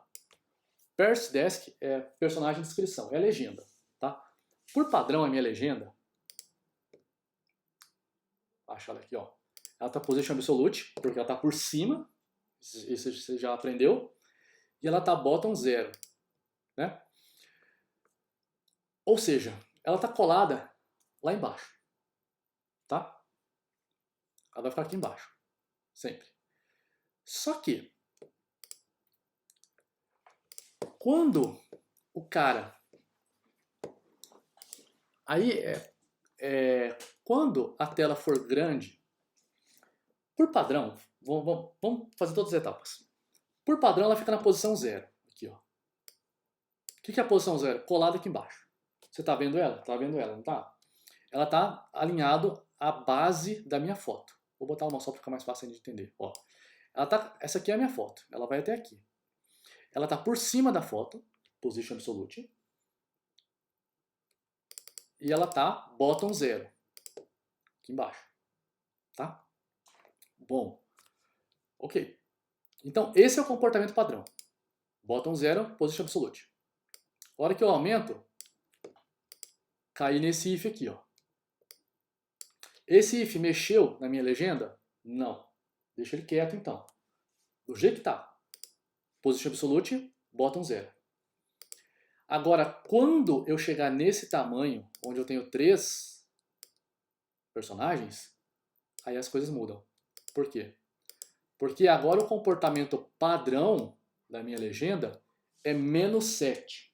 Percy Desk é personagem de descrição, é a legenda, tá? Por padrão, a minha legenda, acho ela aqui, ó, ela tá position absolute, porque ela tá por cima, isso você já aprendeu, e ela tá bottom 0, né? Ou seja, ela tá colada lá embaixo, tá? Ela vai ficar aqui embaixo, sempre. Só que, quando o cara... Aí, quando a tela for grande, por padrão, vamos fazer todas as etapas. Por padrão, ela fica na posição 0. Aqui, ó. O que é a posição 0? Colada aqui embaixo. Você tá vendo ela? Tá vendo ela, não tá? Ela tá alinhado à base da minha foto. Vou botar uma só para ficar mais fácil de entender. Ó. Essa aqui é a minha foto. Ela vai até aqui. Ela tá por cima da foto, position absolute. E ela tá bottom 0. Aqui embaixo. Tá? Bom. Ok. Então, esse é o comportamento padrão. Bottom 0, position absolute. A hora que eu aumento, cair nesse if aqui, ó. Esse if mexeu na minha legenda? Não. Deixa ele quieto então. Do jeito que tá. Position absolute, bota um 0. Agora, quando eu chegar nesse tamanho, onde eu tenho 3 personagens, aí as coisas mudam. Por quê? Porque agora o comportamento padrão da minha legenda é -7.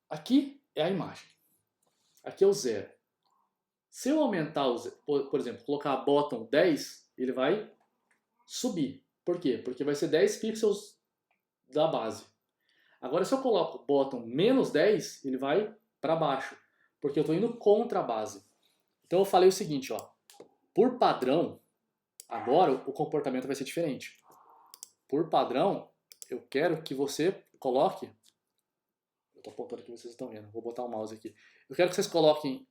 Aqui é a imagem. Aqui é o 0. Se eu aumentar, por exemplo, colocar bottom 10, ele vai subir. Por quê? Porque vai ser 10 pixels da base. Agora, se eu coloco bottom -10, ele vai para baixo. Porque eu estou indo contra a base. Então eu falei o seguinte, ó. Por padrão, agora o comportamento vai ser diferente. Por padrão, eu quero que você coloque... Eu estou apontando aqui, vocês estão vendo. Vou botar o mouse aqui. Eu quero que vocês coloquem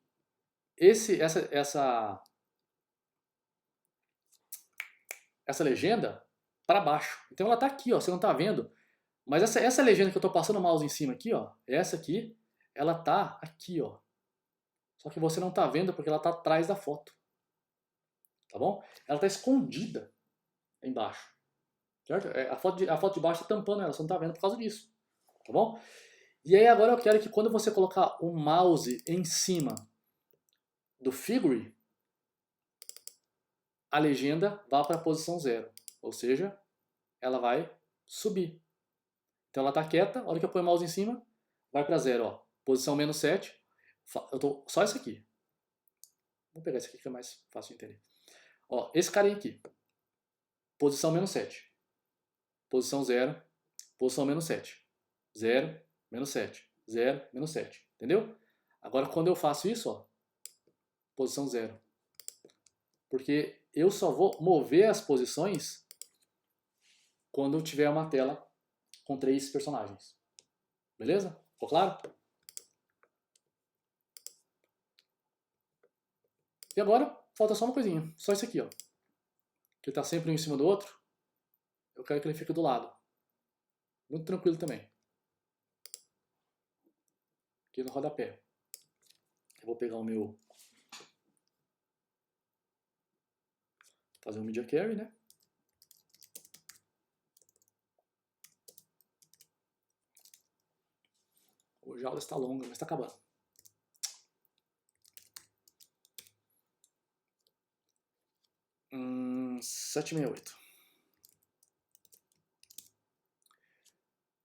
essa legenda para baixo. Então ela está aqui, ó, você não está vendo. Mas essa legenda que eu estou passando o mouse em cima aqui, ó, essa aqui, ela está aqui, ó. Só que você não está vendo porque ela está atrás da foto. Tá bom? Ela está escondida embaixo. Certo? A foto de baixo está tampando ela, você não está vendo por causa disso. Tá bom? E aí agora eu quero que quando você colocar o mouse em cima do figure, a legenda vá para a posição 0. Ou seja, ela vai subir. Então ela está quieta, a hora que eu ponho o mouse em cima, vai para 0. Ó. Posição -7. Eu tô só isso aqui. Vou pegar esse aqui que é mais fácil de entender. Ó, esse carinha aqui. Posição -7. Posição 0. Posição -7. 0, -7. 0, -7. Entendeu? Agora quando eu faço isso, ó, posição 0. Porque eu só vou mover as posições quando eu tiver uma tela com 3 personagens. Beleza? Ficou claro? E agora, falta só uma coisinha. Só isso aqui, ó. Que está sempre um em cima do outro. Eu quero que ele fique do lado. Muito tranquilo também. Aqui no rodapé. Eu vou pegar o meu... Fazer um media carry, né? Hoje a aula está longa, mas está acabando. Hum, 768.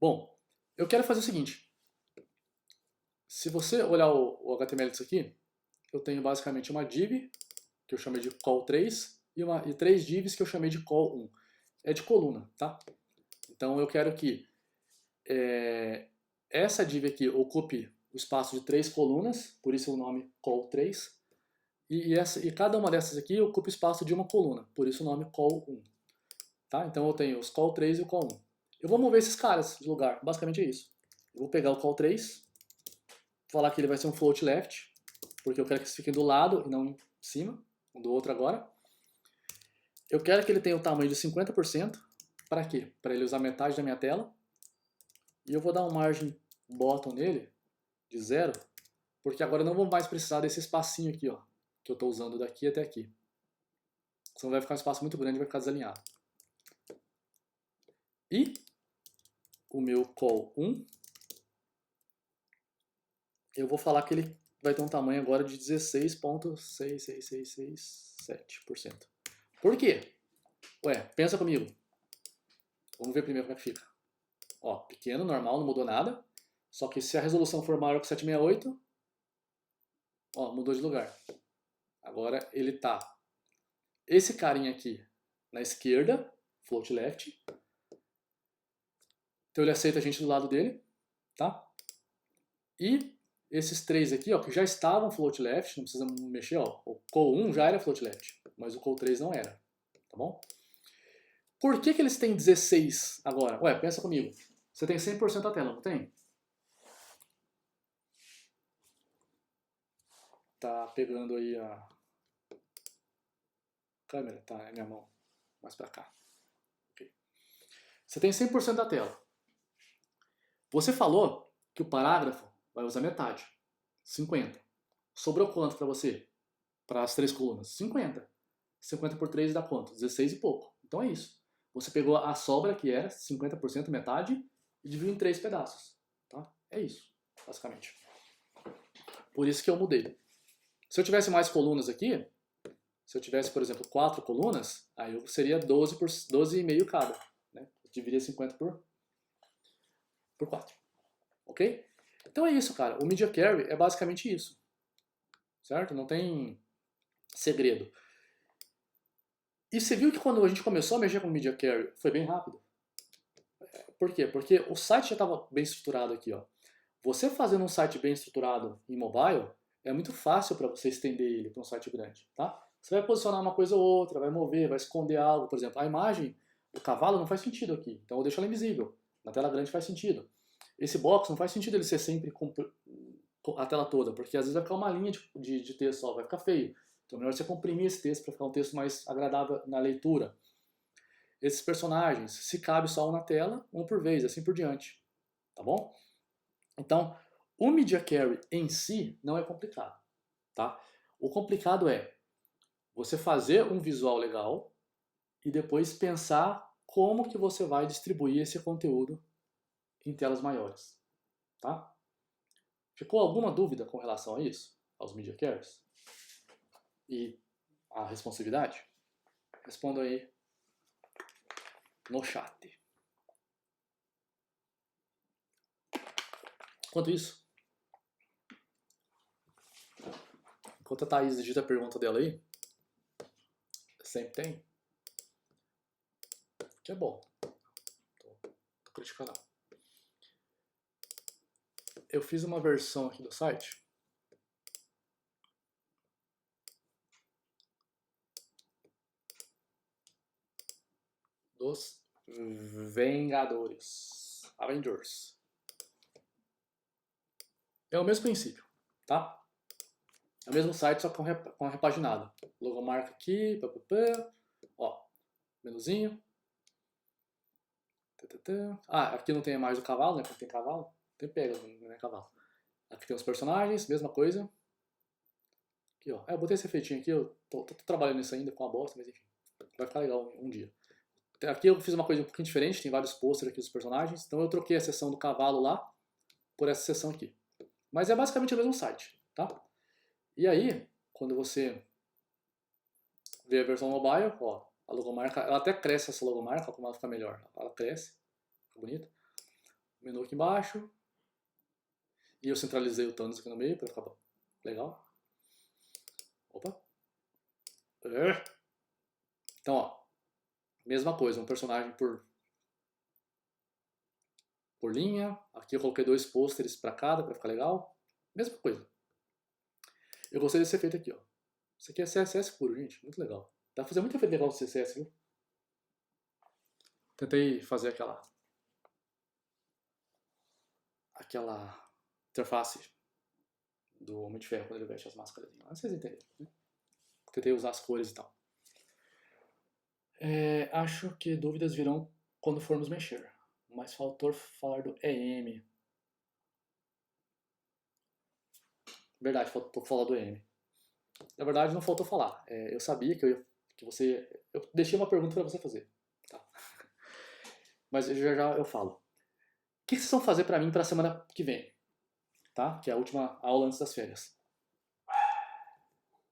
Bom, eu quero fazer o seguinte. Se você olhar o HTML disso aqui, eu tenho basicamente uma div, que eu chamei de call3, e 3 divs que eu chamei de call1. É de coluna, tá? Então eu quero que essa div aqui ocupe o espaço de 3 colunas, por isso o nome call3. E cada uma dessas aqui ocupa o espaço de uma coluna, por isso o nome call1. Tá? Então eu tenho os call3 e o call1. Eu vou mover esses caras de lugar, basicamente é isso. Eu vou pegar o call3, falar que ele vai ser um float left, porque eu quero que eles fiquem do lado e não em cima, um do outro agora. Eu quero que ele tenha o tamanho de 50%, para quê? Para ele usar metade da minha tela. E eu vou dar um margem bottom nele, de 0, porque agora eu não vou mais precisar desse espacinho aqui, ó, que eu estou usando daqui até aqui. Senão vai ficar um espaço muito grande e vai ficar desalinhado. E o meu call1, eu vou falar que ele vai ter um tamanho agora de 16.66667%. Por quê? Ué, pensa comigo. Vamos ver primeiro como é que fica. Ó, pequeno, normal, não mudou nada. Só que se a resolução for maior que 768, ó, mudou de lugar. Agora ele tá esse carinha aqui na esquerda, float left. Então ele aceita a gente do lado dele, tá? E esses 3 aqui, ó, que já estavam float left, não precisa mexer, ó. O call1 já era float left, mas o call3 não era, tá bom? Por que eles têm 16 agora? Ué, pensa comigo. Você tem 100% da tela, não tem? Tá pegando aí a câmera, tá? É minha mão. Mais pra cá. Okay. Você tem 100% da tela. Você falou que o parágrafo vai usar metade. 50. Sobrou quanto para você? para as 3 colunas? 50. 50 por 3 dá quanto? 16 e pouco. Então é isso. Você pegou a sobra, que era 50%, metade, e dividiu em 3 pedaços. Tá? É isso, basicamente. Por isso que eu mudei. Se eu tivesse mais colunas aqui, se eu tivesse, por exemplo, 4 colunas, aí eu seria 12,5 cada. Né? Eu dividiria 50 por 4. Ok? Então é isso, cara. O Media Carry é basicamente isso. Certo? Não tem segredo. E você viu que quando a gente começou a mexer com o Media Carry, foi bem rápido. Por quê? Porque o site já estava bem estruturado aqui. Ó. Você fazendo um site bem estruturado em mobile, é muito fácil para você estender ele para um site grande. Tá? Você vai posicionar uma coisa ou outra, vai mover, vai esconder algo. Por exemplo, a imagem do cavalo não faz sentido aqui, então eu deixo ela invisível. Na tela grande faz sentido. Esse box não faz sentido ele ser sempre com a tela toda, porque às vezes vai ficar uma linha de texto só, vai ficar feio. Então é melhor você comprimir esse texto para ficar um texto mais agradável na leitura. Esses personagens, se cabe só um na tela, um por vez, assim por diante. Tá bom? Então, o Media Carry em si não é complicado. Tá? O complicado é você fazer um visual legal e depois pensar como que você vai distribuir esse conteúdo em telas maiores. Tá? Ficou alguma dúvida com relação a isso? Aos Media Carries? E a responsividade? Responda aí no chat. Enquanto isso, enquanto a Thaís digita a pergunta dela aí, sempre tem, que é bom. Tô criticando. Eu fiz uma versão aqui do site dos Vengadores. Avengers. É o mesmo princípio, tá? É o mesmo site, só com repaginado. Logomarca aqui, papapá. Ó, menuzinho. Ah, aqui não tem a imagem do cavalo, né? Porque tem cavalo. Tem pega, não é cavalo. Aqui tem os personagens, mesma coisa. Aqui, ó. Eu botei esse efeitinho aqui, eu tô trabalhando nisso ainda com a bosta, mas enfim. Vai ficar legal um dia. Aqui eu fiz uma coisa um pouquinho diferente, tem vários posters aqui dos personagens. Então eu troquei a seção do cavalo lá por essa seção aqui. Mas é basicamente o mesmo site, tá? E aí, quando você vê a versão mobile, ó, a logomarca, ela até cresce essa logomarca, como ela fica melhor. Ela cresce, fica bonita. Menu aqui embaixo. E eu centralizei o Thanos aqui no meio para ficar legal. Opa. Então, ó, mesma coisa, um personagem por linha. Aqui eu coloquei 2 pôsteres para cada, para ficar legal. Mesma coisa. Eu gostei desse efeito aqui, ó. Isso aqui é CSS puro, gente. Muito legal. Dá pra fazer muito efeito legal com CSS, viu? Tentei fazer aquela interface do Homem de Ferro quando ele veste as máscaras. Mas vocês entenderam, né? Tentei usar as cores e tal. Acho que dúvidas virão quando formos mexer. Mas faltou falar do EM. Verdade, faltou falar do EM. Na verdade, não faltou falar. Eu sabia que você... Eu deixei uma pergunta para você fazer. Tá? Mas já eu falo. O que vocês vão fazer para mim para a semana que vem? Tá? Que é a última aula antes das férias.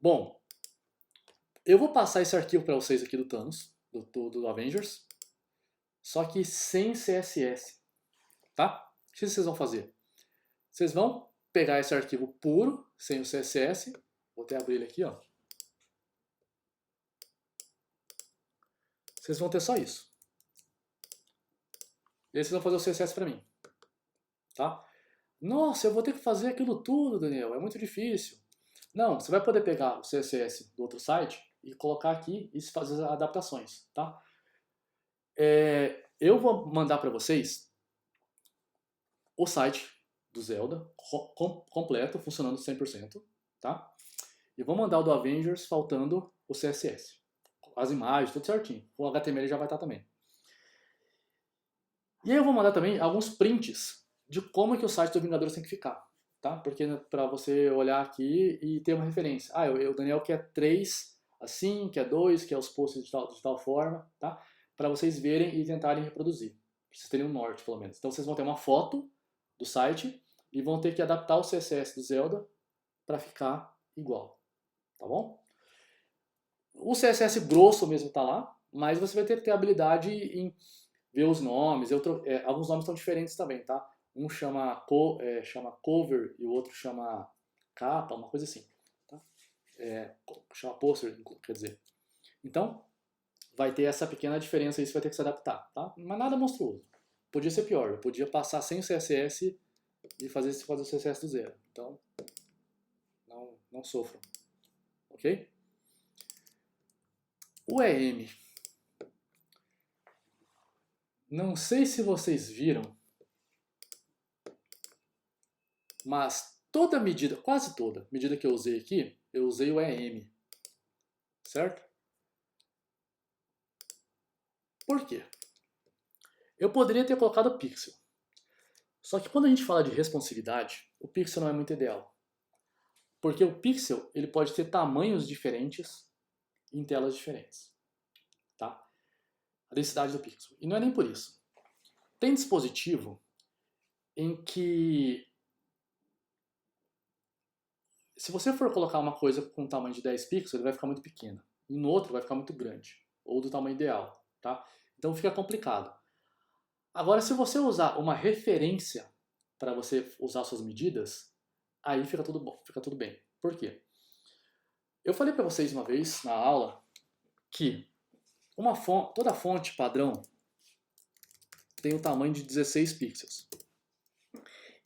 Bom, eu vou passar esse arquivo para vocês aqui do Thanos, do Avengers, só que sem CSS. Tá? O que vocês vão fazer? Vocês vão pegar esse arquivo puro, sem o CSS. Vou até abrir ele aqui, ó. Vocês vão ter só isso. E aí vocês vão fazer o CSS para mim. Tá? Nossa, eu vou ter que fazer aquilo tudo, Daniel. É muito difícil. Não, você vai poder pegar o CSS do outro site e colocar aqui e fazer as adaptações, tá? Eu vou mandar para vocês o site do Zelda completo, funcionando 100%, tá? E vou mandar o do Avengers faltando o CSS. As imagens, tudo certinho. O HTML já vai estar também. E aí eu vou mandar também alguns prints de como é que o site do Vingadores tem que ficar, tá? Porque para você olhar aqui e ter uma referência. Ah, o Daniel quer 3 assim, quer 2, quer os posts de tal forma, tá? Para vocês verem e tentarem reproduzir. Pra vocês terem um norte, pelo menos. Então vocês vão ter uma foto do site e vão ter que adaptar o CSS do Zelda para ficar igual, tá bom? O CSS grosso mesmo tá lá, mas você vai ter que ter habilidade em ver os nomes. Alguns nomes estão diferentes também, tá? Um chama cover e o outro chama capa, uma coisa assim. Tá? Chama poster, quer dizer. Então, vai ter essa pequena diferença aí, você vai ter que se adaptar, tá? Mas nada monstruoso. Podia ser pior, eu podia passar sem o CSS e fazer o CSS do zero. Então, não sofram, ok? O EM. Não sei se vocês viram, mas toda medida, quase toda medida que eu usei aqui, eu usei o EM, certo? Por quê? Eu poderia ter colocado pixel. Só que quando a gente fala de responsividade, o pixel não é muito ideal. Porque o pixel ele pode ter tamanhos diferentes em telas diferentes. Tá? A densidade do pixel. E não é nem por isso. Tem dispositivo em que se você for colocar uma coisa com tamanho de 10 pixels, ele vai ficar muito pequena. E no outro vai ficar muito grande. Ou do tamanho ideal. Tá? Então fica complicado. Agora, se você usar uma referência para você usar suas medidas, aí fica tudo bom, fica tudo bem. Por quê? Eu falei para vocês uma vez na aula que toda fonte padrão tem um tamanho de 16 pixels.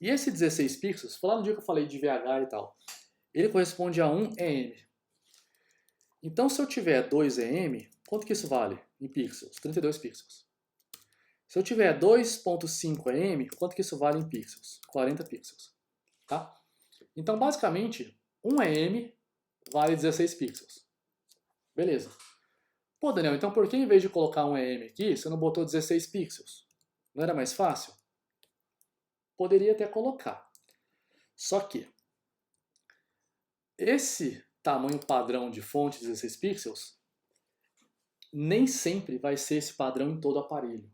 E esse 16 pixels, foi lá no dia que eu falei de VH e tal, ele corresponde a 1 EM. Então, se eu tiver 2 EM, quanto que isso vale em pixels? 32 pixels. Se eu tiver 2.5 EM, quanto que isso vale em pixels? 40 pixels. Tá? Então, basicamente, 1 EM vale 16 pixels. Beleza. Pô, Daniel, então por que em vez de colocar 1 EM aqui, você não botou 16 pixels? Não era mais fácil? Poderia até colocar. Só que esse tamanho padrão de fonte 16 pixels nem sempre vai ser esse padrão em todo aparelho.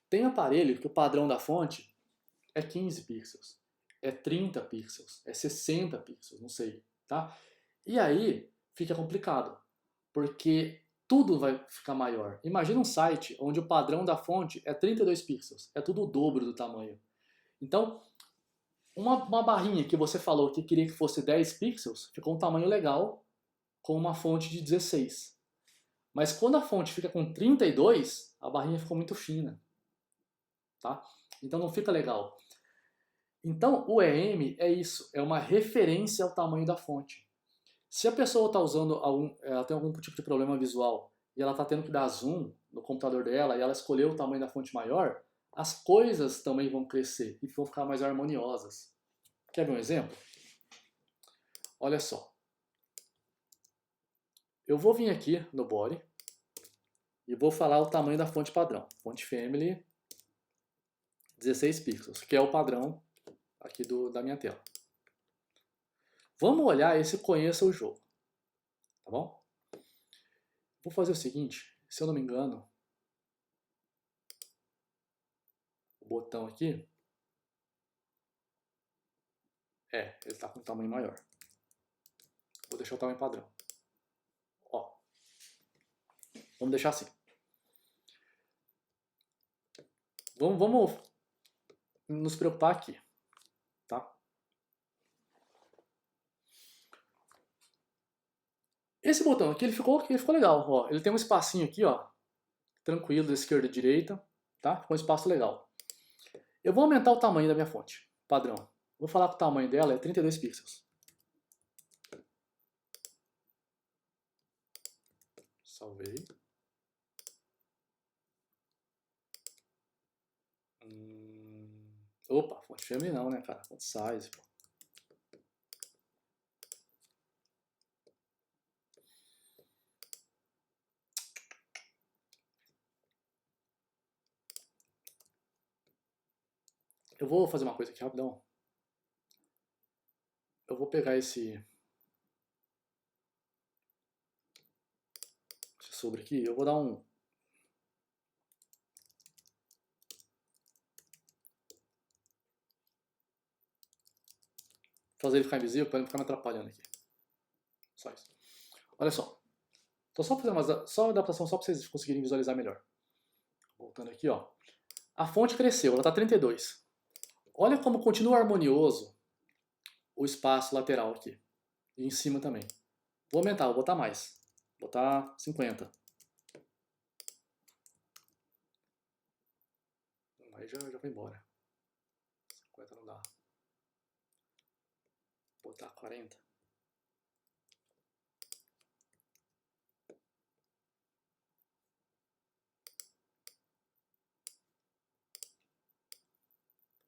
Tem aparelho que o padrão da fonte é 15 pixels, é 30 pixels, é 60 pixels, não sei, tá? E aí fica complicado, porque tudo vai ficar maior. Imagina um site onde o padrão da fonte é 32 pixels, é tudo o dobro do tamanho. Então, uma barrinha que você falou que queria que fosse 10 pixels, ficou um tamanho legal com uma fonte de 16. Mas quando a fonte fica com 32, a barrinha ficou muito fina. Tá? Então não fica legal. Então o EM é isso, é uma referência ao tamanho da fonte. Se a pessoa está usando ela tem algum tipo de problema visual e ela está tendo que dar zoom no computador dela e ela escolheu o tamanho da fonte maior, as coisas também vão crescer e vão ficar mais harmoniosas. Quer ver um exemplo? Olha só. Eu vou vir aqui no body e vou falar o tamanho da fonte padrão. Fonte family 16 pixels, que é o padrão aqui da minha tela. Vamos olhar esse conheça o jogo, tá bom? Vou fazer o seguinte, se eu não me engano, o botão aqui, ele está com um tamanho maior. Vou deixar o tamanho padrão. Ó, vamos deixar assim. Vamos nos preocupar aqui, tá? Esse botão aqui, ele ficou legal, ó. Ele tem um espacinho aqui, ó, tranquilo, da esquerda e direita, tá? Ficou um espaço legal. Eu vou aumentar o tamanho da minha fonte, padrão. Vou falar que o tamanho dela é 32 pixels. Salvei. Opa, fonte family não, né, cara? Fonte size, pô. Eu vou fazer uma coisa aqui rapidão. eu vou pegar esse sobre aqui, eu vou dar um... fazer ele ficar invisível para ele não ficar me atrapalhando aqui. Só isso. Olha só. Tô só fazendo uma adaptação só para vocês conseguirem visualizar melhor. Voltando aqui, ó. A fonte cresceu, ela tá 32. Olha como continua harmonioso o espaço lateral aqui. E em cima também. Vou aumentar, vou botar mais. Vou botar 50. Aí já foi embora. 50 não dá. Vou botar 40.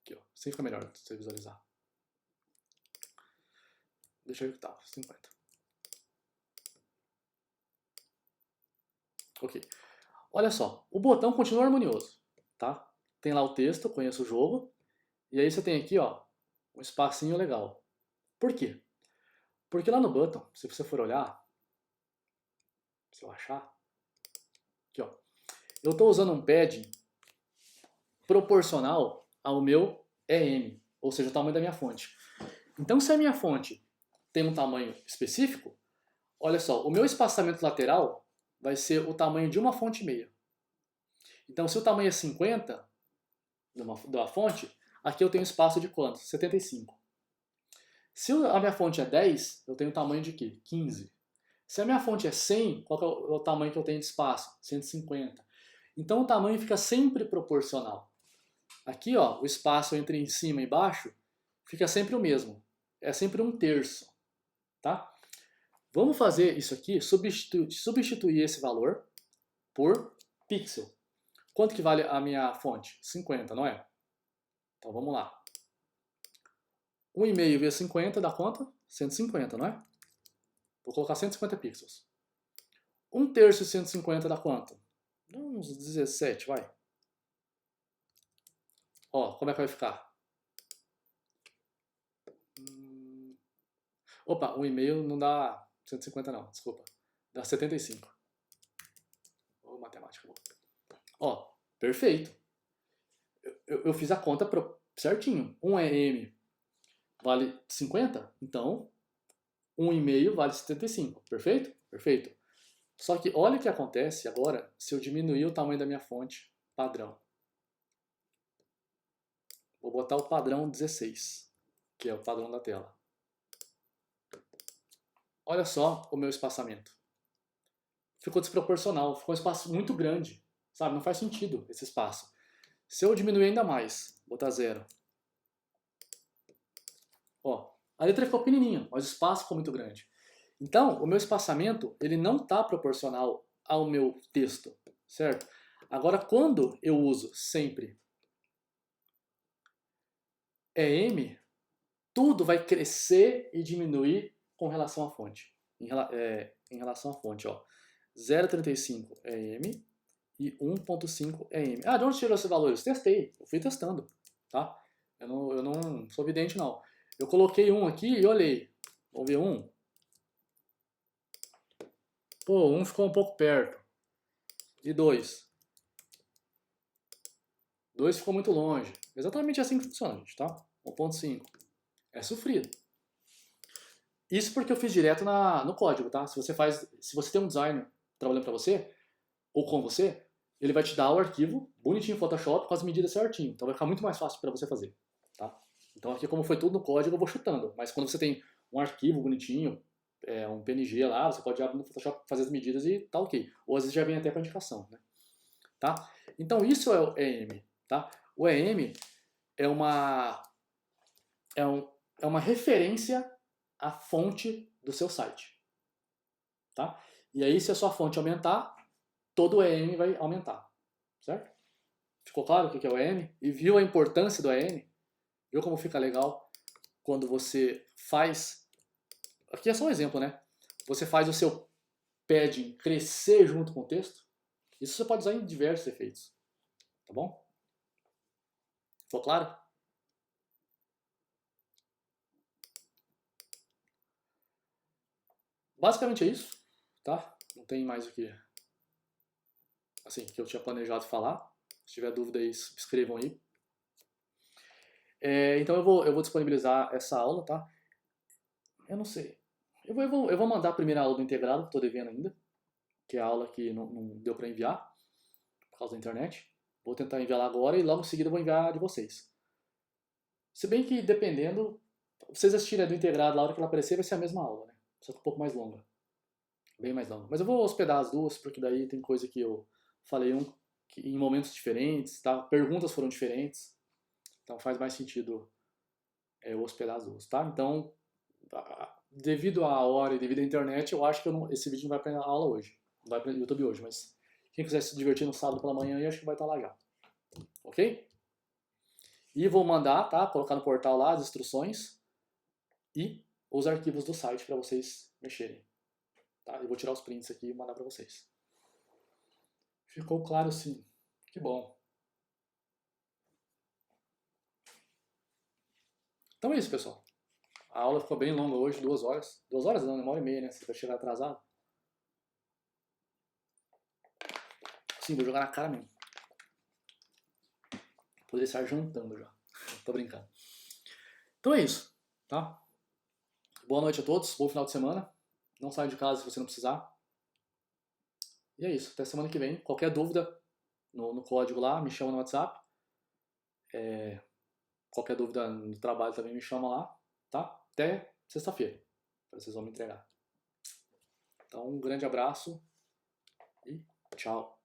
Aqui, ó. Assim fica melhor pra você visualizar. Deixa eu ver o que tá. 50. Ok. Olha só. O botão continua harmonioso. Tá? Tem lá o texto, conheço o jogo. E aí você tem aqui, ó, um espacinho legal. Por quê? Porque lá no button, se você for olhar, se eu achar, aqui, ó, eu estou usando um padding proporcional ao meu EM, ou seja, o tamanho da minha fonte. Então, se a minha fonte tem um tamanho específico, olha só, o meu espaçamento lateral vai ser o tamanho de uma fonte e meia. Então, se o tamanho é 50 da fonte, aqui eu tenho espaço de quanto? 75. Se a minha fonte é 10, eu tenho o tamanho de quê? 15. Se a minha fonte é 100, qual que é o tamanho que eu tenho de espaço? 150. Então o tamanho fica sempre proporcional. Aqui, ó, o espaço entre em cima e baixo fica sempre o mesmo. É sempre 1/3. Tá? Vamos fazer isso aqui, substituir esse valor por pixel. Quanto que vale a minha fonte? 50, não é? Então vamos lá. 1,5 vezes 50 dá quanto? 150, não é? Vou colocar 150 pixels. 1/3 de 150 dá quanto? Uns 17, vai. Ó, como é que vai ficar? Opa, 1,5 não dá 150 não, desculpa. Dá 75. Ô, matemática. Ó, perfeito. Eu fiz a conta certinho. 1 EM vale 50, então 1,5 vale 75. Perfeito? Perfeito. Só que olha o que acontece agora se eu diminuir o tamanho da minha fonte padrão. Vou botar o padrão 16, que é o padrão da tela. Olha só o meu espaçamento. Ficou desproporcional, ficou um espaço muito grande, sabe? Não faz sentido esse espaço. Se eu diminuir ainda mais, botar 0. Ó, a letra ficou pequenininha, mas o espaço ficou muito grande. Então, o meu espaçamento, ele não está proporcional ao meu texto, certo? Agora, quando eu uso sempre EM, tudo vai crescer e diminuir com relação à fonte. Em relação à fonte, ó. 0,35 EM e 1,5 EM. Ah, de onde tirou esses valores? Testei, eu fui testando, tá? Eu não sou vidente, não. Eu coloquei um aqui e olhei. Vamos ver um. Pô, um ficou um pouco perto. E 2. 2 ficou muito longe. Exatamente assim que funciona, gente, tá? 1,5. É sofrido. Isso porque eu fiz direto no código, tá? Se você tem um designer trabalhando para você, ou com você, ele vai te dar o arquivo bonitinho no Photoshop com as medidas certinho. Então vai ficar muito mais fácil para você fazer, tá? Então aqui como foi tudo no código, eu vou chutando. Mas quando você tem um arquivo bonitinho, um PNG lá, você pode abrir no Photoshop, fazer as medidas e tá ok. Ou às vezes já vem até com a indicação, né? Tá? Então isso é o EM, tá? O EM é uma referência à fonte do seu site, tá? E aí se a sua fonte aumentar, todo o EM vai aumentar, certo? Ficou claro o que é o EM? E viu a importância do EM? Viu como fica legal quando você faz... Aqui é só um exemplo, né? Você faz o seu padding crescer junto com o texto. Isso você pode usar em diversos efeitos, tá bom? Ficou claro? basicamente é isso, tá? Não tem mais o que, assim, que eu tinha planejado falar. Se tiver dúvida aí, escrevam aí. Então eu vou disponibilizar essa aula, tá? Eu não sei. Eu vou mandar a primeira aula do integrado, que estou devendo ainda, que é a aula que não deu para enviar, por causa da internet. Vou tentar enviar lá agora e logo em seguida eu vou enviar a de vocês. Se bem que, dependendo, vocês assistirem a do integrado, na hora que ela aparecer, vai ser a mesma aula, né? Só que um pouco mais longa. Bem mais longa. Mas eu vou hospedar as duas, porque daí tem coisa que eu falei em momentos diferentes, tá? Perguntas foram diferentes. Então faz mais sentido eu hospedar as duas, tá? Então, devido à hora e devido à internet, eu acho que esse vídeo não vai para a aula hoje. Não vai para o YouTube hoje, mas quem quiser se divertir no sábado pela manhã, eu acho que vai estar lá já. Ok? E vou mandar, tá? Colocar no portal lá as instruções e os arquivos do site para vocês mexerem. Tá? Eu vou tirar os prints aqui e mandar para vocês. Ficou claro sim. Que bom. Então é isso, pessoal. A aula ficou bem longa hoje, 2 horas. 2 horas não, 1h30, né? Você vai chegar atrasado. Sim, vou jogar na cara mesmo. Poderia estar jantando já. Tô brincando. Então é isso, tá? Boa noite a todos, bom final de semana. Não saia de casa se você não precisar. E é isso, até semana que vem. Qualquer dúvida no código lá, me chama no WhatsApp. Qualquer dúvida no trabalho também me chama lá, tá? Até sexta-feira, vocês vão me entregar. Então, um grande abraço e tchau.